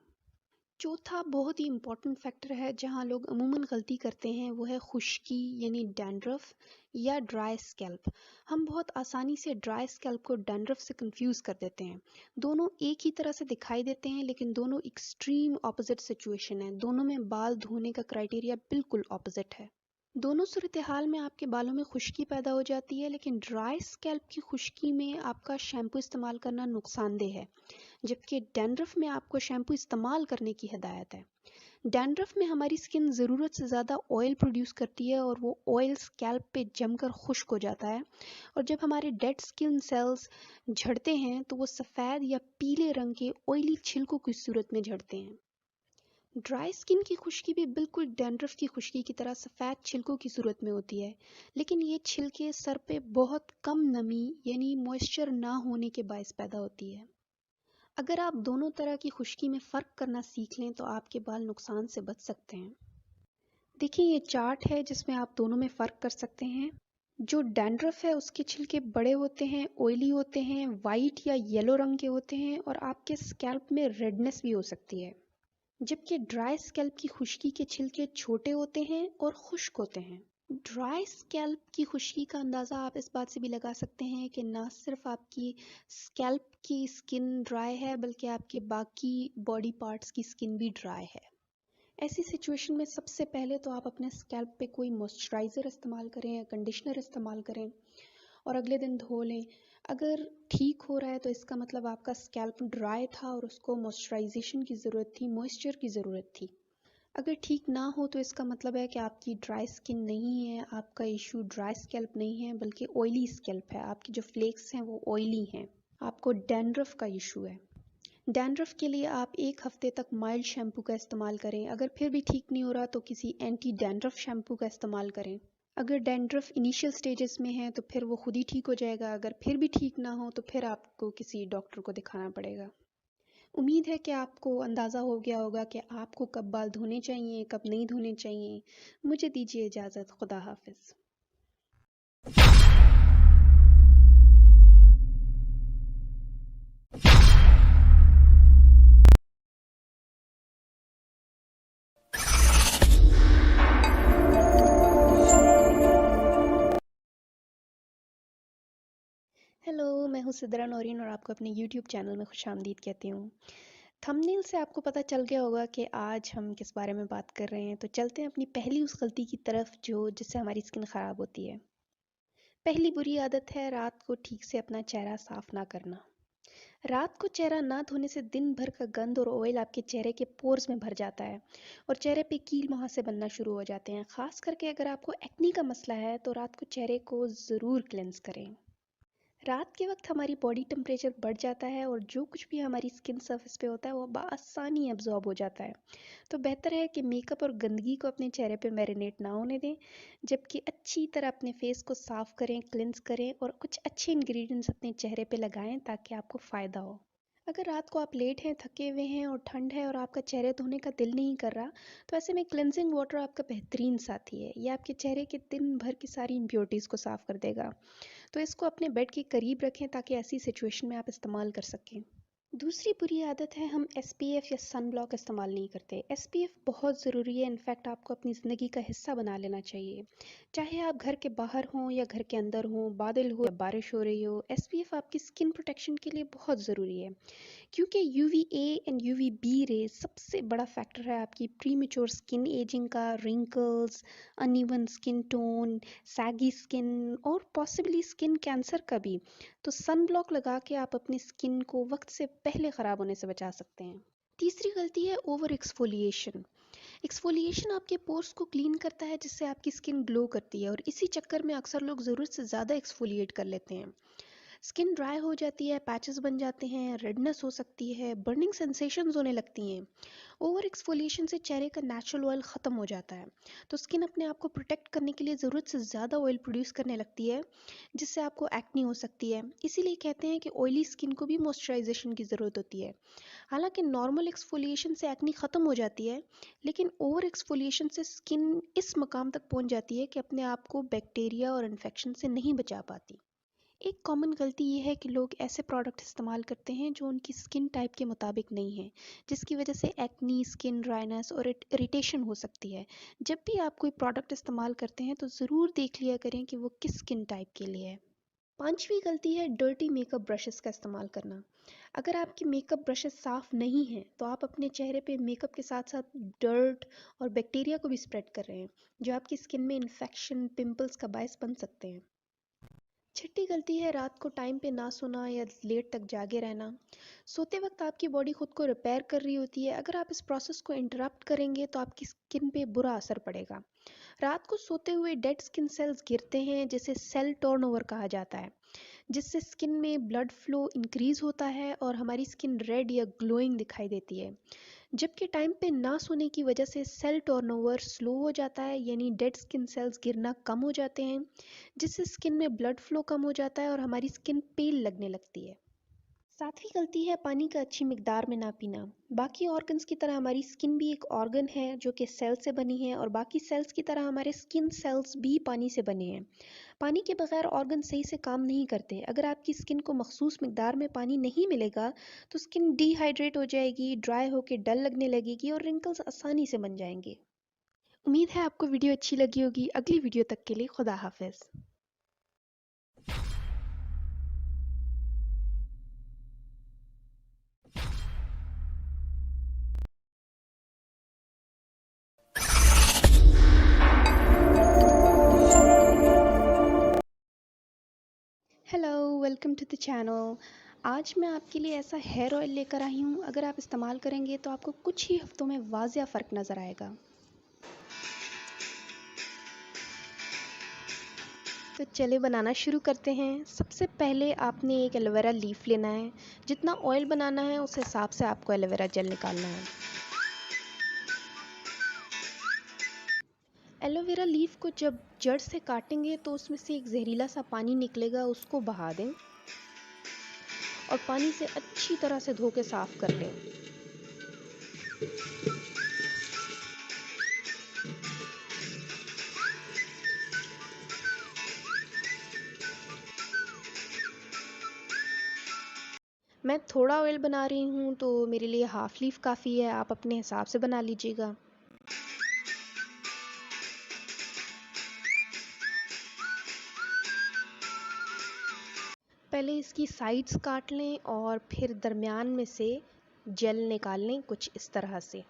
चौथा बहुत ही इम्पोर्टेंट फैक्टर है जहाँ लोग अमूमन गलती करते हैं, वो है खुश्की यानी डैंड्रफ या ड्राई स्कैल्प। हम बहुत आसानी से ड्राई स्कैल्प को डैंड्रफ से कंफ्यूज कर देते हैं। दोनों एक ही तरह से दिखाई देते हैं, लेकिन दोनों एक्सट्रीम ऑपोजिट सिचुएशन है। दोनों में बाल धोने का क्राइटेरिया बिल्कुल ऑपोजिट है। दोनों सूरत हाल में आपके बालों में खुश्की पैदा हो जाती है, लेकिन ड्राई स्कैल्प की खुश्की में आपका शैम्पू इस्तेमाल करना नुकसानदेह है, जबकि डैंड्रफ में आपको शैम्पू इस्तेमाल करने की हिदायत है। डैंड्रफ में हमारी स्किन ज़रूरत से ज़्यादा ऑयल प्रोड्यूस करती है और वो ऑयल स्कैल्प पे जमकर खुश्क हो जाता है, और जब हमारे डेड स्किन सेल्स झड़ते हैं तो वो सफ़ेद या पीले रंग के ऑयली छिलकों की सूरत में झड़ते हैं। ड्राई स्किन की खुश्की भी बिल्कुल डैंड्रफ की खुश्की की तरह सफ़ेद छिलकों की सूरत में होती है, लेकिन ये छिलके सर पे बहुत कम नमी यानी मॉइस्चर ना होने के बायस पैदा होती है। अगर आप दोनों तरह की खुश्की में फ़र्क करना सीख लें तो आपके बाल नुकसान से बच सकते हैं। देखिए, ये चार्ट है जिसमें आप दोनों में फ़र्क कर सकते हैं। जो डैंड्रफ है उसके छिलके बड़े होते हैं, ऑयली होते हैं, वाइट या येलो रंग के होते हैं और आपके स्कैल्प में रेडनेस भी हो सकती है। जबकि ड्राई स्कैल्प की खुश्की के छिलके छोटे होते हैं और खुश्क होते हैं। ड्राई स्कैल्प की खुश्की का अंदाज़ा आप इस बात से भी लगा सकते हैं कि ना सिर्फ आपकी स्कैल्प की स्किन ड्राई है, बल्कि आपके बाकी बॉडी पार्ट्स की स्किन भी ड्राई है। ऐसी सिचुएशन में सबसे पहले तो आप अपने स्कैल्प पे कोई मॉइस्चराइज़र इस्तेमाल करें या कंडीशनर इस्तेमाल करें और अगले दिन धो लें। अगर ठीक हो रहा है तो इसका मतलब आपका स्कैल्प ड्राई था और उसको मॉइस्चराइजेशन की ज़रूरत थी, मॉइस्चर की ज़रूरत थी। अगर ठीक ना हो तो इसका मतलब है कि आपकी ड्राई स्किन नहीं है, आपका इशू ड्राई स्कैल्प नहीं है बल्कि ऑयली स्कैल्प है। आपकी जो फ्लेक्स हैं वो ऑयली हैं, आपको डैंड्रफ का इशू है। डैंड्रफ के लिए आप 1 हफ्ते तक माइल्ड शैम्पू का इस्तेमाल करें। अगर फिर भी ठीक नहीं हो रहा तो किसी एंटी डैंड्रफ शैम्पू का इस्तेमाल करें। अगर डैंड्रफ इनिशियल स्टेजेस में है तो फिर वो खुद ही ठीक हो जाएगा। अगर फिर भी ठीक ना हो तो फिर आपको किसी डॉक्टर को दिखाना पड़ेगा। उम्मीद है कि आपको अंदाज़ा हो गया होगा कि आपको कब बाल धोने चाहिए, कब नहीं धोने चाहिए। मुझे दीजिए इजाज़त। खुदा हाफिज़। हेलो, मैं हूँ सिद्रा नौरीन और आपको अपने यूट्यूब चैनल में खुशामदीद कहती हूँ। थंबनेल से आपको पता चल गया होगा कि आज हम किस बारे में बात कर रहे हैं, तो चलते हैं अपनी पहली उस गलती की तरफ जिससे हमारी स्किन ख़राब होती है। पहली बुरी आदत है रात को ठीक से अपना चेहरा साफ ना करना। रात को चेहरा ना धोने से दिन भर का गंद और ऑयल आपके चेहरे के पोर्स में भर जाता है और चेहरे पे कील मुहासे बनना शुरू हो जाते हैं। खास करके अगर आपको एक्नी का मसला है तो रात को चेहरे को ज़रूर क्लेंस करें। रात के वक्त हमारी बॉडी टेम्परेचर बढ़ जाता है और जो कुछ भी हमारी स्किन सरफेस पे होता है वो बआसानी एब्जॉर्ब हो जाता है। तो बेहतर है कि मेकअप और गंदगी को अपने चेहरे पे मैरिनेट ना होने दें, जबकि अच्छी तरह अपने फेस को साफ करें, क्लिंस करें और कुछ अच्छे इंग्रेडिएंट्स अपने चेहरे पे लगाएं ताकि आपको फ़ायदा हो। अगर रात को आप लेट हैं, थके हुए हैं और ठंड है और आपका चेहरे धोने का दिल नहीं कर रहा, तो ऐसे में क्लेंजिंग वाटर आपका बेहतरीन साथी है। ये आपके चेहरे के दिन भर की सारी इम्प्योरिटीज़ को साफ कर देगा। तो इसको अपने बेड के करीब रखें ताकि ऐसी सिचुएशन में आप इस्तेमाल कर सकें। दूसरी बुरी आदत है हम SPF या सन ब्लॉक इस्तेमाल नहीं करते। SPF बहुत ज़रूरी है, इनफैक्ट आपको अपनी ज़िंदगी का हिस्सा बना लेना चाहिए। चाहे आप घर के बाहर हों या घर के अंदर हों, बादल हो या बारिश हो रही हो, SPF आपकी स्किन प्रोटेक्शन के लिए बहुत ज़रूरी है, क्योंकि UVA एंड UVB रेज सबसे बड़ा फैक्टर है आपकी प्रीमेच्योर स्किन एजिंग का, wrinkles, uneven skin tone, saggy skin और पॉसिबली स्किन कैंसर का भी। तो सन ब्लॉक लगा के आप अपनी स्किन को वक्त से पहले ख़राब होने से बचा सकते हैं। तीसरी गलती है ओवर एक्सफोलिएशन। एक्सफोलिएशन आपके पोर्स को क्लीन करता है जिससे आपकी स्किन ग्लो करती है, और इसी चक्कर में अक्सर लोग ज़रूरत से ज़्यादा एक्सफोलिएट कर लेते हैं। स्किन ड्राई हो जाती है, पैचेस बन जाते हैं, रेडनेस हो सकती है, बर्निंग सेंसेशंस होने लगती हैं। ओवर एक्सफोलिएशन से चेहरे का नेचुरल ऑयल ख़त्म हो जाता है, तो स्किन अपने आप को प्रोटेक्ट करने के लिए ज़रूरत से ज़्यादा ऑयल प्रोड्यूस करने लगती है, जिससे आपको एक्नी हो सकती है। इसीलिए कहते हैं कि ऑयली स्किन को भी मॉइस्चराइजेशन की ज़रूरत होती है। हालांकि नॉर्मल एक्सफोलिएशन से एक्नी ख़त्म हो जाती है, लेकिन ओवर एक्सफोलिएशन से स्किन इस मकाम तक पहुंच जाती है कि अपने आप को बैक्टीरिया और इन्फेक्शन से नहीं बचा पाती। एक कॉमन गलती ये है कि लोग ऐसे प्रोडक्ट इस्तेमाल करते हैं जो उनकी स्किन टाइप के मुताबिक नहीं है, जिसकी वजह से एक्नी, स्किन ड्राइनेस और इरिटेशन हो सकती है। जब भी आप कोई प्रोडक्ट इस्तेमाल करते हैं तो ज़रूर देख लिया करें कि वो किस स्किन टाइप के लिए है। पांचवी गलती है डर्टी मेकअप ब्रशेस का इस्तेमाल करना। अगर आपकी मेकअप ब्रशेस साफ़ नहीं हैं तो आप अपने चेहरे पे मेकअप के साथ साथ डर्ट और बैक्टीरिया को भी स्प्रेड कर रहे हैं, जो आपकी स्किन में इन्फेक्शन, पिंपल्स का बायस बन सकते हैं। छठी गलती है रात को टाइम पे ना सोना या लेट तक जागे रहना। सोते वक्त आपकी बॉडी खुद को रिपेयर कर रही होती है। अगर आप इस प्रोसेस को इंटरप्ट करेंगे तो आपकी स्किन पे बुरा असर पड़ेगा। रात को सोते हुए डेड स्किन सेल्स गिरते हैं, जिसे सेल टर्नओवर कहा जाता है, जिससे स्किन में ब्लड फ्लो इंक्रीज होता है और हमारी स्किन रेड या ग्लोइंग दिखाई देती है। जबकि टाइम पे ना सोने की वजह से सेल टर्नओवर स्लो हो जाता है, यानी डेड स्किन सेल्स गिरना कम हो जाते हैं, जिससे स्किन में ब्लड फ्लो कम हो जाता है और हमारी स्किन पेल लगने लगती है। सातवीं गलती है पानी का अच्छी मिकदार में ना पीना। बाकी ऑर्गन्स की तरह हमारी स्किन भी एक ऑर्गन है जो कि सेल से बनी है, और बाकी सेल्स की तरह हमारे स्किन सेल्स भी पानी से बने हैं। पानी के बगैर ऑर्गन सही से काम नहीं करते। अगर आपकी स्किन को मखसूस मिकदार में पानी नहीं मिलेगा तो स्किन डिहाइड्रेट हो जाएगी, ड्राई होकर डल लगने लगेगी और रिंकल्स आसानी से बन जाएंगे। उम्मीद है आपको वीडियो अच्छी लगी होगी। अगली वीडियो तक के लिए खुदा हाफिज। Hello, welcome to the channel. आज मैं आपके लिए ऐसा हेयर ऑयल लेकर आई हूँ, अगर आप इस्तेमाल करेंगे तो आपको कुछ ही हफ्तों में वाज़िया फ़र्क नज़र आएगा। तो चले बनाना शुरू करते हैं। सबसे पहले आपने एक एलोवेरा लीफ लेना है। जितना ऑयल बनाना है उस हिसाब से आपको एलोवेरा जेल निकालना है। एलोवेरा लीफ को जब जड़ से काटेंगे तो उसमें से एक जहरीला सा पानी निकलेगा, उसको बहा दें और पानी से अच्छी तरह से धो के साफ़ कर लें। मैं थोड़ा ऑयल बना रही हूँ तो मेरे लिए हाफ़ लीफ काफ़ी है, आप अपने हिसाब से बना लीजिएगा। पहले इसकी साइड्स काट लें और फिर दरमियान में से जेल निकाल लें, कुछ इस तरह से।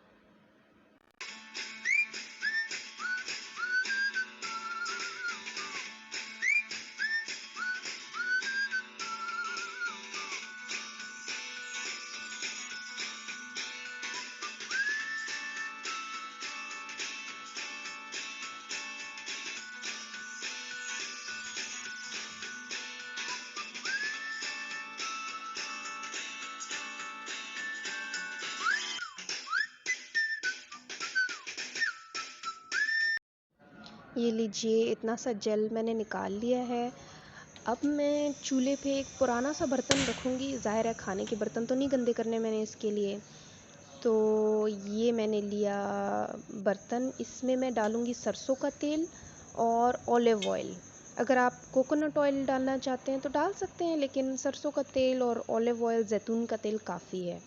ये लीजिए, इतना सा जेल मैंने निकाल लिया है। अब मैं चूल्हे पे एक पुराना सा बर्तन रखूँगी। ज़ाहिर है खाने के बर्तन तो नहीं गंदे करने मैंने इसके लिए। तो ये मैंने लिया बर्तन, इसमें मैं डालूँगी सरसों का तेल और ऑलिव ऑयल। अगर आप कोकोनट ऑयल डालना चाहते हैं तो डाल सकते हैं, लेकिन सरसों का तेल और ऑलिव ऑयल, ज़ैतून का तेल काफ़ी है।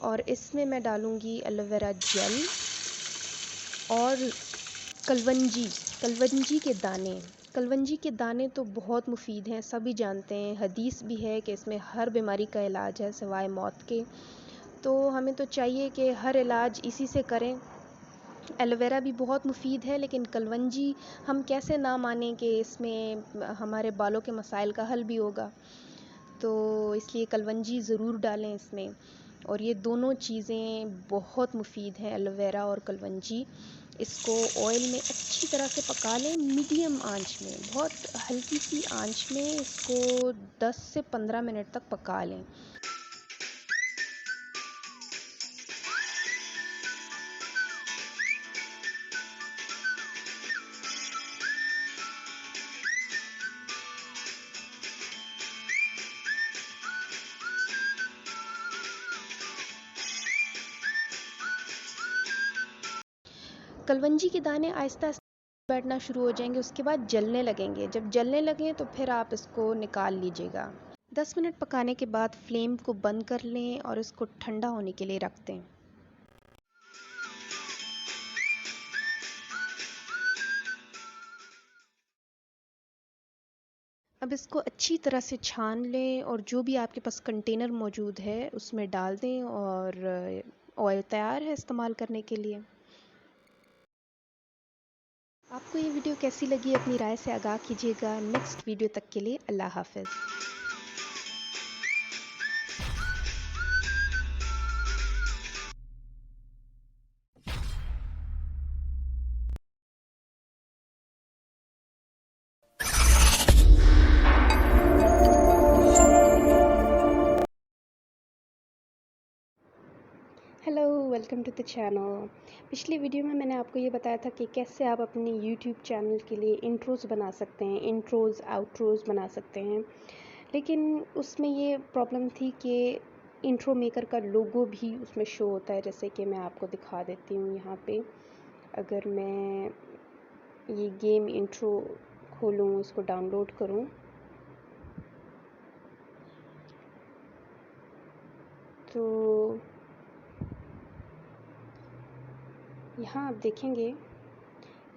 और इसमें मैं डालूँगी एलोवेरा जेल और कलवंजी कलवंजी के दाने। कलवंजी के दाने तो बहुत मुफीद हैं, सभी जानते हैं। हदीस भी है कि इसमें हर बीमारी का इलाज है सिवाय मौत के। तो हमें तो चाहिए कि हर इलाज इसी से करें। एलोवेरा भी बहुत मुफीद है, लेकिन कलवंजी हम कैसे ना मानें कि इसमें हमारे बालों के मसाइल का हल भी होगा। तो इसलिए कलवंजी ज़रूर डालें इसमें। और ये दोनों चीज़ें बहुत मुफीद हैं, एलोवेरा और कलवंजी। इसको ऑयल में अच्छी तरह से पका लें, मीडियम आंच में, बहुत हल्की सी आंच में इसको 10 से 15 मिनट तक पका लें। कलवंजी के दाने आहिस्ता बैठना शुरू हो जाएंगे, उसके बाद जलने लगेंगे। जब जलने लगें तो फिर आप इसको निकाल लीजिएगा। 10 मिनट पकाने के बाद फ्लेम को बंद कर लें और इसको ठंडा होने के लिए रख दें। अब इसको अच्छी तरह से छान लें और जो भी आपके पास कंटेनर मौजूद है उसमें डाल दें और ऑयल तैयार है इस्तेमाल करने के लिए। आपको ये वीडियो कैसी लगी अपनी राय से आगाह कीजिएगा। नेक्स्ट वीडियो तक के लिए अल्लाह हाफ़िज़। Hello, welcome to the channel. पिछली वीडियो में मैंने आपको ये बताया था कि कैसे आप अपने यूट्यूब चैनल के लिए इंट्रोज़ बना सकते हैं, इंट्रोज़ आउट्रोज़ बना सकते हैं। लेकिन उसमें ये प्रॉब्लम थी कि इंट्रो मेकर का लोगो भी उसमें शो होता है। जैसे कि मैं आपको दिखा देती हूँ यहाँ पे। अगर मैं ये गेम इंट्रो खोलूँ, इसको डाउनलोड करूँ, तो यहाँ आप देखेंगे,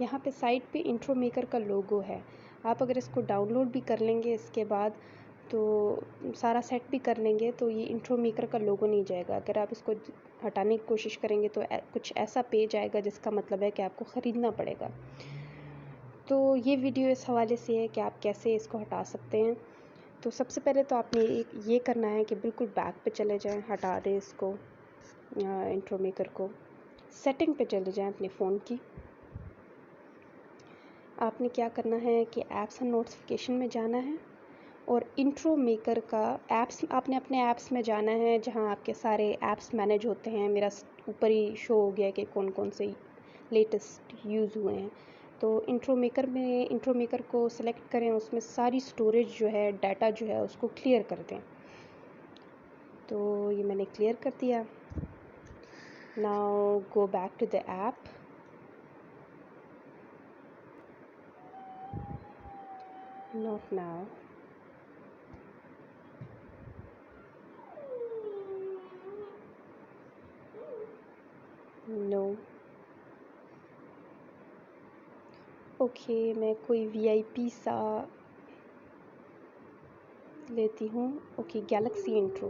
यहाँ पे साइड पे इंट्रो मेकर का लोगो है। आप अगर इसको डाउनलोड भी कर लेंगे इसके बाद, तो सारा सेट भी कर लेंगे, तो ये इंट्रो मेकर का लोगो नहीं जाएगा। अगर आप इसको हटाने की कोशिश करेंगे तो कुछ ऐसा पेज आएगा जिसका मतलब है कि आपको ख़रीदना पड़ेगा। तो ये वीडियो इस हवाले से है कि आप कैसे इसको हटा सकते हैं। तो सबसे पहले तो आपने ये करना है कि बिल्कुल बैक पे चले जाएं, हटा दें इसको, इंट्रो मेकर को। सेटिंग पे चले जाएं अपने फ़ोन की। आपने क्या करना है कि ऐप्स एंड नोटिफिकेशन में जाना है और इंट्रो मेकर का ऐप्स, आपने अपने ऐप्स में जाना है जहां आपके सारे ऐप्स मैनेज होते हैं। मेरा ऊपर ही शो हो गया कि कौन कौन से लेटेस्ट यूज़ हुए हैं। तो इंट्रो मेकर को सिलेक्ट करें, उसमें सारी स्टोरेज जो है, डाटा जो है, उसको क्लियर कर दें। तो ये मैंने क्लियर कर दिया। Now go back to the app. Not now. No. Okay, मैं कोई वीआईपी सा लेती हूँ। Okay, galaxy intro.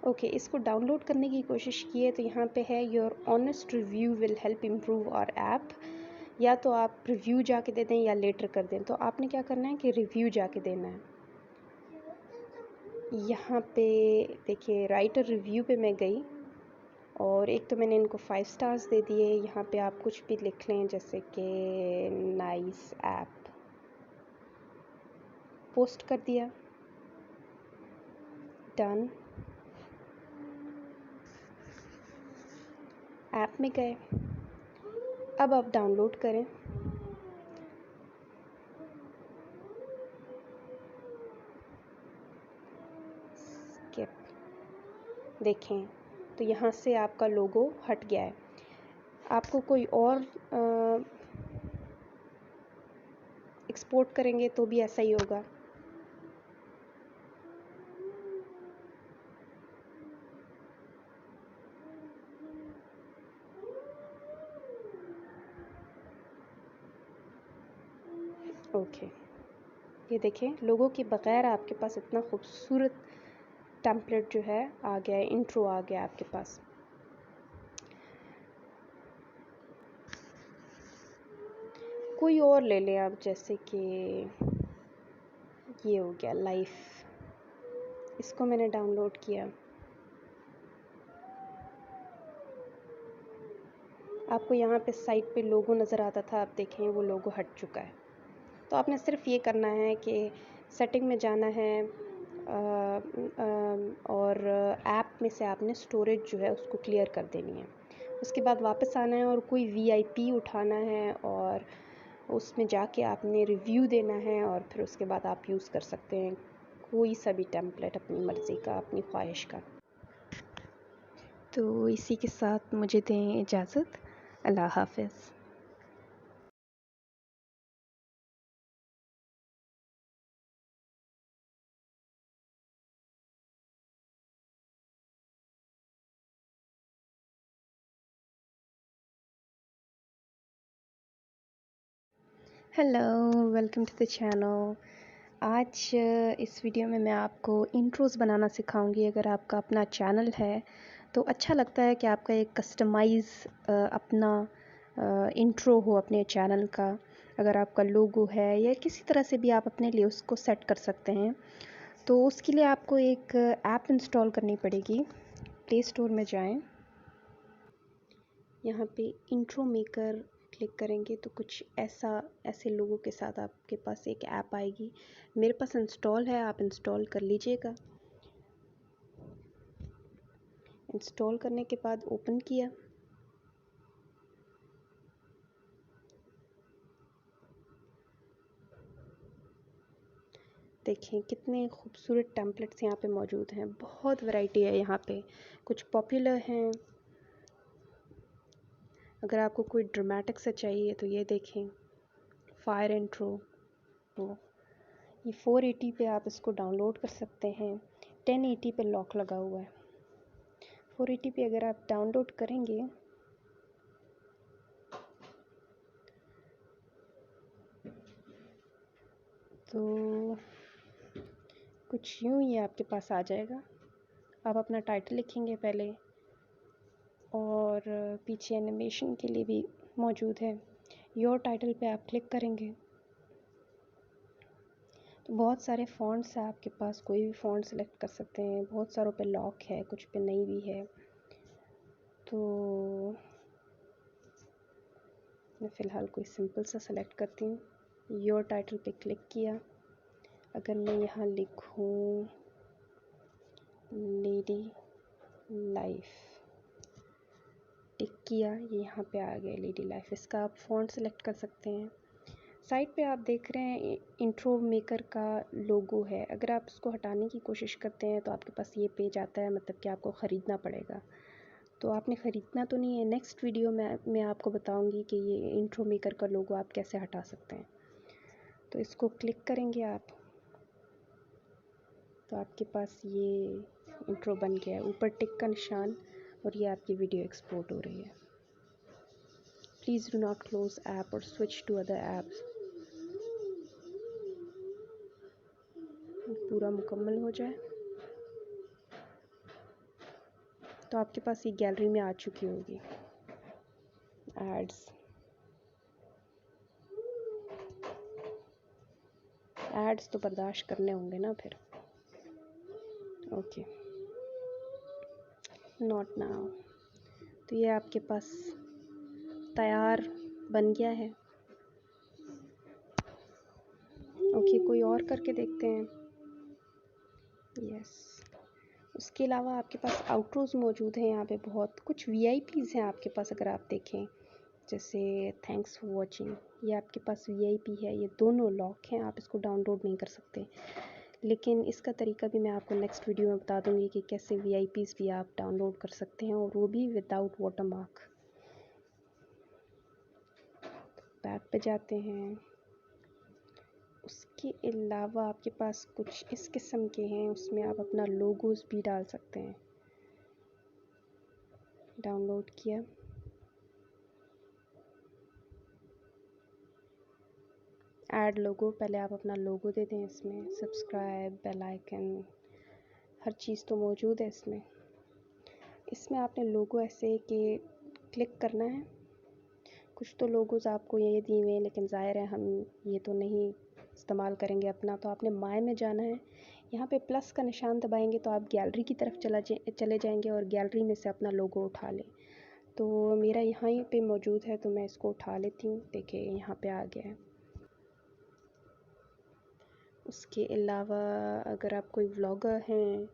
ओके, इसको डाउनलोड करने की कोशिश की है तो यहाँ पे है your honest review will help improve our app. या तो आप रिव्यू जाके दे दें या लेटर कर दें। तो आपने क्या करना है कि रिव्यू जाके देना है। यहाँ पे देखिए, राइटर रिव्यू पे मैं गई और एक तो मैंने इनको 5 स्टार्स दे दिए। यहाँ पे आप कुछ भी लिख लें, जैसे कि नाइस ऐप, पोस्ट कर दिया, डन। ऐप में गए, अब आप डाउनलोड करें। स्किप, देखें तो यहाँ से आपका लोगो हट गया है। आपको कोई और एक्सपोर्ट करेंगे तो भी ऐसा ही होगा। ओके, ये देखें, लोगों के बग़ैर आपके पास इतना खूबसूरत टेम्पलेट जो है आ गया है, इंट्रो आ गया आपके पास। कोई और ले लें आप, जैसे कि ये हो गया लाइफ, इसको मैंने डाउनलोड किया। आपको यहाँ पे साइड पे लोगो नज़र आता था, आप देखें वो लोगो हट चुका है। तो आपने सिर्फ ये करना है कि सेटिंग में जाना है और ऐप में से आपने स्टोरेज जो है उसको क्लियर कर देनी है। उसके बाद वापस आना है और कोई वीआईपी उठाना है और उसमें जाके आपने रिव्यू देना है और फिर उसके बाद आप यूज़ कर सकते हैं कोई सा भी टेम्पलेट अपनी मर्ज़ी का, अपनी ख्वाहिश का। तो इसी के साथ मुझे दें इजाज़त। अल्लाह हाफ़िज़। Hello, welcome to the channel. आज इस वीडियो में मैं आपको इंट्रोज़ बनाना सिखाऊंगी। अगर आपका अपना चैनल है तो अच्छा लगता है कि आपका एक कस्टमाइज़ अपना इंट्रो हो अपने चैनल का। अगर आपका लोगो है या किसी तरह से भी आप अपने लिए उसको सेट कर सकते हैं। तो उसके लिए आपको एक ऐप इंस्टॉल करनी पड़ेगी। प्ले स्टोर में जाएं, यहाँ पे इंट्रो मेकर क्लिक करेंगे तो कुछ ऐसे लोगों के साथ आपके पास एक ऐप आएगी। मेरे पास इंस्टॉल है, आप इंस्टॉल कर लीजिएगा। इंस्टॉल करने के बाद ओपन किया। देखें कितने खूबसूरत टेम्पलेट्स यहाँ पे मौजूद हैं। बहुत वैरायटी है यहाँ पे, कुछ पॉपुलर हैं। अगर आपको कोई ड्रामेटिक सा चाहिए तो ये देखें, फायर इंट्रो। तो ये 480 पे आप इसको डाउनलोड कर सकते हैं। 1080 पे लॉक लगा हुआ है। 480 पे अगर आप डाउनलोड करेंगे तो कुछ यूँ ही आपके पास आ जाएगा। आप अपना टाइटल लिखेंगे पहले, और पीछे एनिमेशन के लिए भी मौजूद है। योर टाइटल पे आप क्लिक करेंगे तो बहुत सारे फ़ॉन्ट्स हैं आपके पास, कोई भी फ़ॉन्ट सेलेक्ट कर सकते हैं। बहुत सारों पे लॉक है, कुछ पे नहीं भी है। तो मैं फ़िलहाल कोई सिंपल सा सेलेक्ट करती हूँ। योर टाइटल पे क्लिक किया। अगर मैं यहाँ लिखूँ लेडी लाइफ, टिक किया, ये यहाँ पे आ गया लेडी लाइफ। इसका आप फ़ॉन्ट सेलेक्ट कर सकते हैं। साइड पे आप देख रहे हैं इंट्रो मेकर का लोगो है। अगर आप इसको हटाने की कोशिश करते हैं तो आपके पास ये पेज आता है, मतलब कि आपको ख़रीदना पड़ेगा। तो आपने ख़रीदना तो नहीं है। नेक्स्ट वीडियो में मैं आपको बताऊंगी कि ये इंट्रो मेकर का लोगो आप कैसे हटा सकते हैं। तो इसको क्लिक करेंगे आप तो आपके पास ये इंट्रो बन गया है। ऊपर टिक का निशान और ये आपकी वीडियो एक्सपोर्ट हो रही है। Please do not close app और स्विच टू अदर ऐप्स। पूरा मुकम्मल हो जाए तो आपके पास ये गैलरी में आ चुकी होगी एड्स तो बर्दाश्त करने होंगे ना फिर। Okay, not now. तो ये आपके पास तैयार बन गया है। ओके, कोई और करके देखते हैं। यस, उसके अलावा आपके पास आउटरोज मौजूद हैं। यहाँ पे बहुत कुछ वीआईपीज़ हैं आपके पास। अगर आप देखें, जैसे थैंक्स फॉर वॉचिंग, ये आपके पास वीआईपी है। ये दोनों लॉक हैं, आप इसको डाउनलोड नहीं कर सकते। लेकिन इसका तरीका भी मैं आपको नेक्स्ट वीडियो में बता दूंगी कि कैसे वीआईपीज़ भी आप डाउनलोड कर सकते हैं, और वो भी विदाउट वाटरमार्क। बैक पे जाते हैं। उसके अलावा आपके पास कुछ इस किस्म के हैं, उसमें आप अपना लोगोस भी डाल सकते हैं। डाउनलोड किया, ऐड लोगो। पहले आप अपना लोगो दे दें इसमें। सब्सक्राइब, बेल आइकन, हर चीज़ तो मौजूद है इसमें। इसमें आपने लोगो ऐसे कि क्लिक करना है। कुछ तो लोगोस आपको ये दिए हुए हैं, लेकिन ज़ाहिर है हम ये तो नहीं इस्तेमाल करेंगे अपना। तो आपने माय में जाना है। यहाँ पे प्लस का निशान दबाएंगे तो आप गैलरी की तरफ चले जाएंगे और गैलरी में से अपना लोगो उठा लें। तो मेरा यहाँ पे मौजूद है तो मैं इसको उठा लेती हूँ। देखिए यहाँ पे आ गया है। उसके अलावा अगर आप कोई व्लॉगर हैं,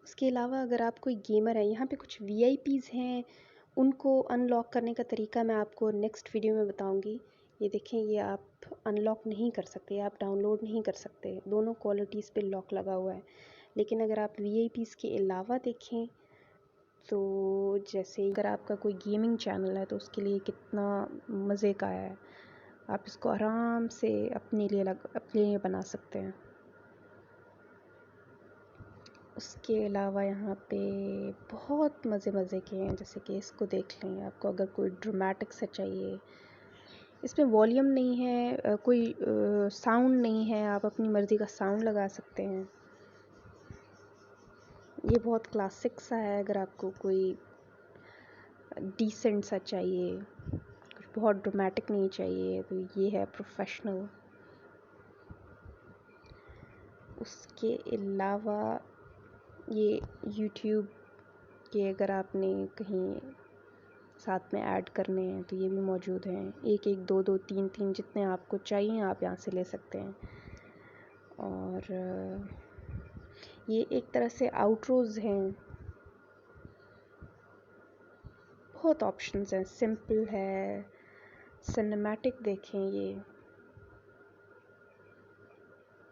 उसके अलावा अगर आप कोई गेमर हैं, यहाँ पे कुछ वीआईपीज़ हैं। उनको अनलॉक करने का तरीका मैं आपको नेक्स्ट वीडियो में बताऊंगी ये देखें, ये आप अनलॉक नहीं कर सकते, आप डाउनलोड नहीं कर सकते, दोनों क्वालिटीज़ पे लॉक लगा हुआ है। लेकिन अगर आप VIPs के अलावा देखें तो जैसे अगर आपका कोई गेमिंग चैनल है तो उसके लिए कितना मज़े का है, आप इसको आराम से अपने लिए बना सकते हैं। उसके अलावा यहाँ पे बहुत मज़े के हैं, जैसे कि इसको देख लें। आपको अगर कोई ड्रामेटिक से चाहिए, इसमें वॉल्यूम नहीं है, कोई साउंड नहीं है, आप अपनी मर्ज़ी का साउंड लगा सकते हैं। ये बहुत क्लासिक सा है। अगर आपको कोई डिसेंट सा चाहिए, कुछ बहुत ड्रामेटिक नहीं चाहिए, तो ये है प्रोफेशनल। उसके अलावा ये YouTube के अगर आपने कहीं साथ में ऐड करने हैं तो ये भी मौजूद हैं। एक एक, दो दो, तीन तीन, जितने आपको चाहिए आप यहाँ से ले सकते हैं। और ये एक तरह से आउट्रोज हैं। बहुत ऑप्शंस हैं, सिंपल है, सिनेमैटिक देखें ये,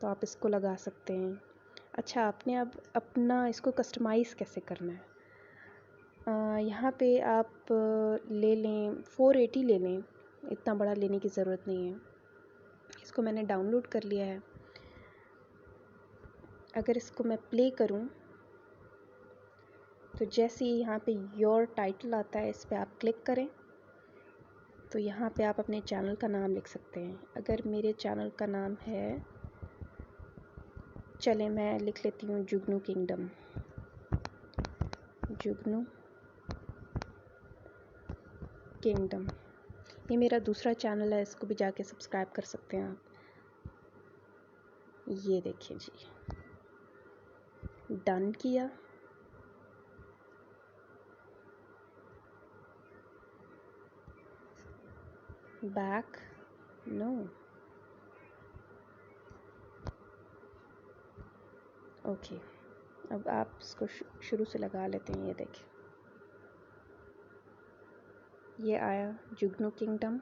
तो आप इसको लगा सकते हैं। अच्छा, आपने अब अपना इसको कस्टमाइज़ कैसे करना है? यहाँ पे आप ले लें 480 ले लें, इतना बड़ा लेने की ज़रूरत नहीं है। इसको मैंने डाउनलोड कर लिया है। अगर इसको मैं प्ले करूँ तो जैसे ही यहाँ पे योर टाइटल आता है, इस पर आप क्लिक करें तो यहाँ पे आप अपने चैनल का नाम लिख सकते हैं। अगर मेरे चैनल का नाम है, चले मैं लिख लेती हूँ जुगनू किंगडम। जुगनू किंगडम, ये मेरा दूसरा चैनल है, इसको भी जाके सब्सक्राइब कर सकते हैं आप। ये देखिए जी, डन किया। Back, no, okay. अब आप इसको शुरू से लगा लेते हैं। ये देखिए, ये आया जुगनू किंगडम।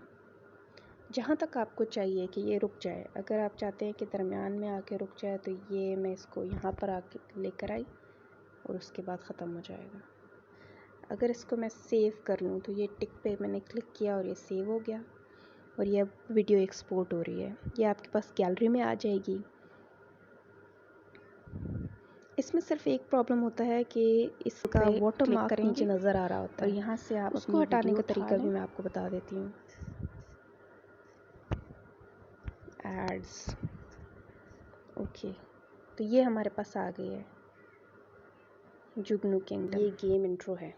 जहाँ तक आपको चाहिए कि ये रुक जाए, अगर आप चाहते हैं कि दरमियान में आके रुक जाए तो ये मैं इसको यहाँ पर आके लेकर आई और उसके बाद ख़त्म हो जाएगा। अगर इसको मैं सेव कर लूँ तो ये टिक पे मैंने क्लिक किया और ये सेव हो गया और ये अब वीडियो एक्सपोर्ट हो रही है। ये आपके पास गैलरी में आ जाएगी। इसमें सिर्फ एक प्रॉब्लम होता है कि इसका वाटरमार्क नीचे नज़र आ रहा होता है, और यहाँ से आप उसको हटाने का तरीका भी मैं आपको बता देती हूँ। एड्स, ओके, तो ये हमारे पास आ गई है जुगनू किंगडम। ये गेम इंट्रो है।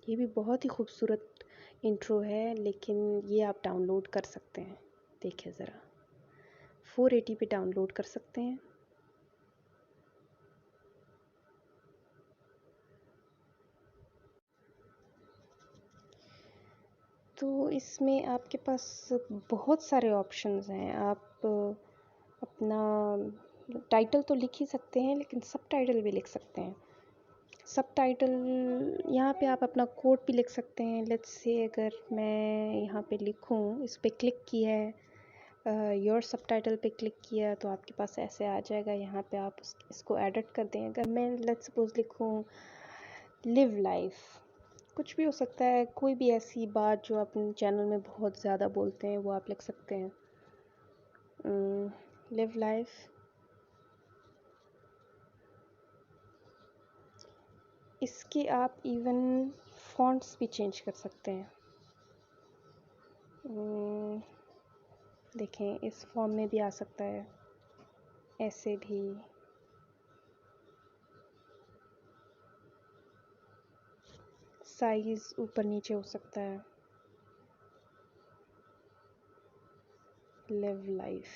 ये भी बहुत ही खूबसूरत इंट्रो है, लेकिन ये आप डाउनलोड कर सकते हैं। देखिए ज़रा, 480 पे डाउनलोड कर सकते हैं। तो इसमें आपके पास बहुत सारे ऑप्शंस हैं। आप अपना टाइटल तो लिख ही सकते हैं, लेकिन सब टाइटल भी लिख सकते हैं। सब टाइटल यहाँ पे आप अपना कोड भी लिख सकते हैं। लेट्स से अगर मैं यहाँ पे लिखूँ, इस पे क्लिक किया है, योर सब टाइटल पे क्लिक किया तो आपके पास ऐसे आ जाएगा। यहाँ पे आप इसको एडिट कर दें। अगर मैं लेट्स सपोज लिखूँ लिव लाइफ, कुछ भी हो सकता है, कोई भी ऐसी बात जो अपने चैनल में बहुत ज़्यादा बोलते हैं वो आप लिख सकते हैं। लिव लाइफ, इसके आप इवन फॉन्ट्स भी चेंज कर सकते हैं। देखें, इस फॉर्म में भी आ सकता है, ऐसे भी। साइज़ ऊपर नीचे हो सकता है। लिव लाइफ,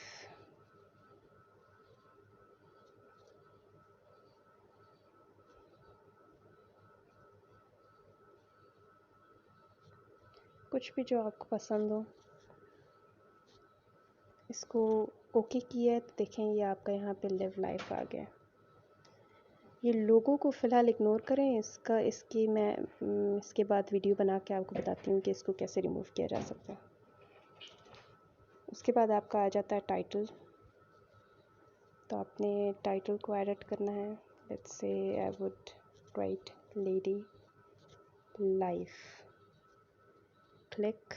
कुछ भी जो आपको पसंद हो। इसको ओके किया है तो देखें ये आपका यहाँ पे लिव लाइफ आ गया। ये लोगों को फ़िलहाल इग्नोर करें। इसके बाद वीडियो बना के आपको बताती हूँ कि इसको कैसे रिमूव किया जा सकता है। उसके बाद आपका आ जाता है टाइटल। तो आपने टाइटल को एडिट करना है। Let's say I would write lady life. Click.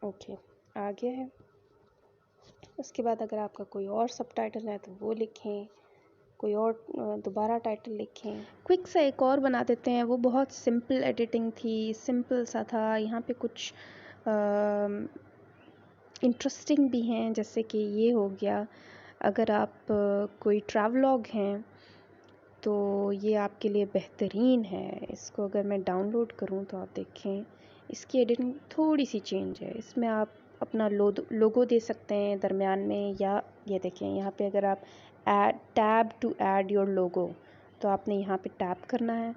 Okay, आ गया है। उसके बाद अगर आपका कोई और सब टाइटल है तो वो लिखें, कोई और दोबारा टाइटल लिखें। क्विक सा एक और बना देते हैं। वो बहुत सिंपल एडिटिंग थी, सिंपल सा था। यहाँ पे कुछ इंटरेस्टिंग भी हैं, जैसे कि ये हो गया। अगर आप कोई ट्रैवलॉग हैं तो ये आपके लिए बेहतरीन है। इसको अगर मैं डाउनलोड करूँ तो आप देखें, इसकी एडिटिंग थोड़ी सी चेंज है। इसमें आप अपना लोगो दे सकते हैं दरमियान में, या ये देखें यहाँ पे अगर आप tap to add your logo, तो आपने यहाँ पे टैप करना है।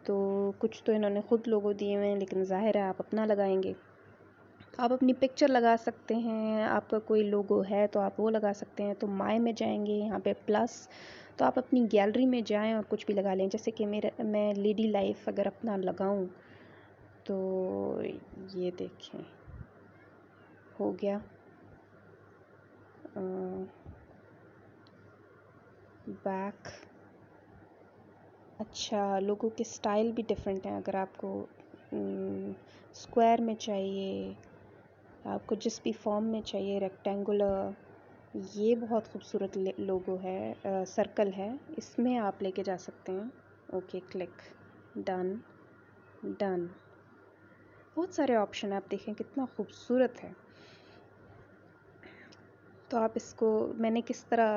तो कुछ तो इन्होंने ख़ुद लोगो दिए हुए हैं, लेकिन ज़ाहिर है आप अपना लगाएंगे। आप अपनी पिक्चर लगा सकते हैं, आपका कोई लोगो है तो आप वो लगा सकते हैं। तो माय में जाएंगे, यहाँ पे प्लस, तो आप अपनी गैलरी में जाएं और कुछ भी लगा लें। जैसे कि मैं लेडी लाइफ अगर अपना लगाऊं तो ये देखें हो गया। बैक। अच्छा, लोगों के स्टाइल भी डिफरेंट हैं। अगर आपको स्क्वायर में चाहिए, आपको जिस भी फॉर्म में चाहिए, रेक्टेंगुलर, ये बहुत खूबसूरत लोगो है, सर्कल है, इसमें आप लेके जा सकते हैं। Okay, click, done, done. बहुत सारे ऑप्शन है, आप देखें कितना खूबसूरत है। तो आप इसको, मैंने किस तरह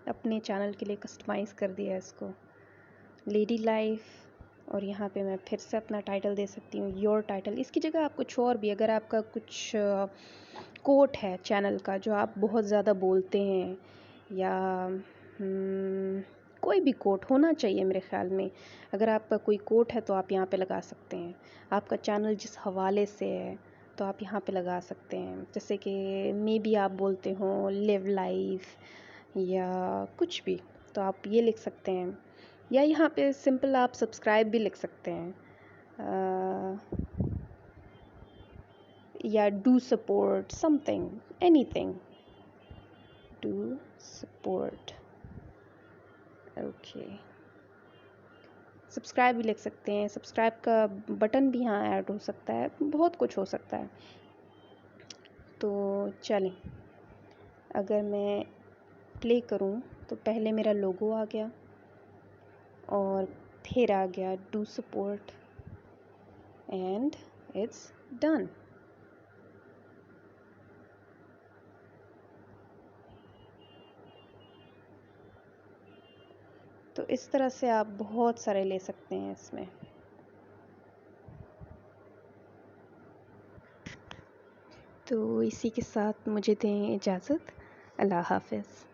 अपने चैनल के लिए कस्टमाइज़ कर दिया है इसको, लेडी लाइफ। और यहाँ पे मैं फिर से अपना टाइटल दे सकती हूँ, योर टाइटल। इसकी जगह आप कुछ और भी, अगर आपका कुछ कोट है चैनल का जो आप बहुत ज़्यादा बोलते हैं, या कोई भी कोट होना चाहिए मेरे ख़्याल में। अगर आपका कोई कोट है तो आप यहाँ पे लगा सकते हैं। आपका चैनल जिस हवाले से है तो आप यहाँ पे लगा सकते हैं। जैसे कि मे बी आप बोलते हो लिव लाइफ या कुछ भी, तो आप ये लिख सकते हैं। या यहाँ पे सिंपल आप सब्सक्राइब भी लिख सकते हैं, या do support something, anything, do support. Okay, subscribe भी लिख सकते हैं। सब्सक्राइब का बटन भी यहाँ ऐड हो सकता है, बहुत कुछ हो सकता है। तो चलें, अगर मैं प्ले करूँ तो पहले मेरा लोगो आ गया और फिर आ गया do support, and it's done. तो इस तरह से आप बहुत सारे ले सकते हैं इसमें। तो इसी के साथ मुझे दें इजाज़त। अल्लाह हाफ़िज़।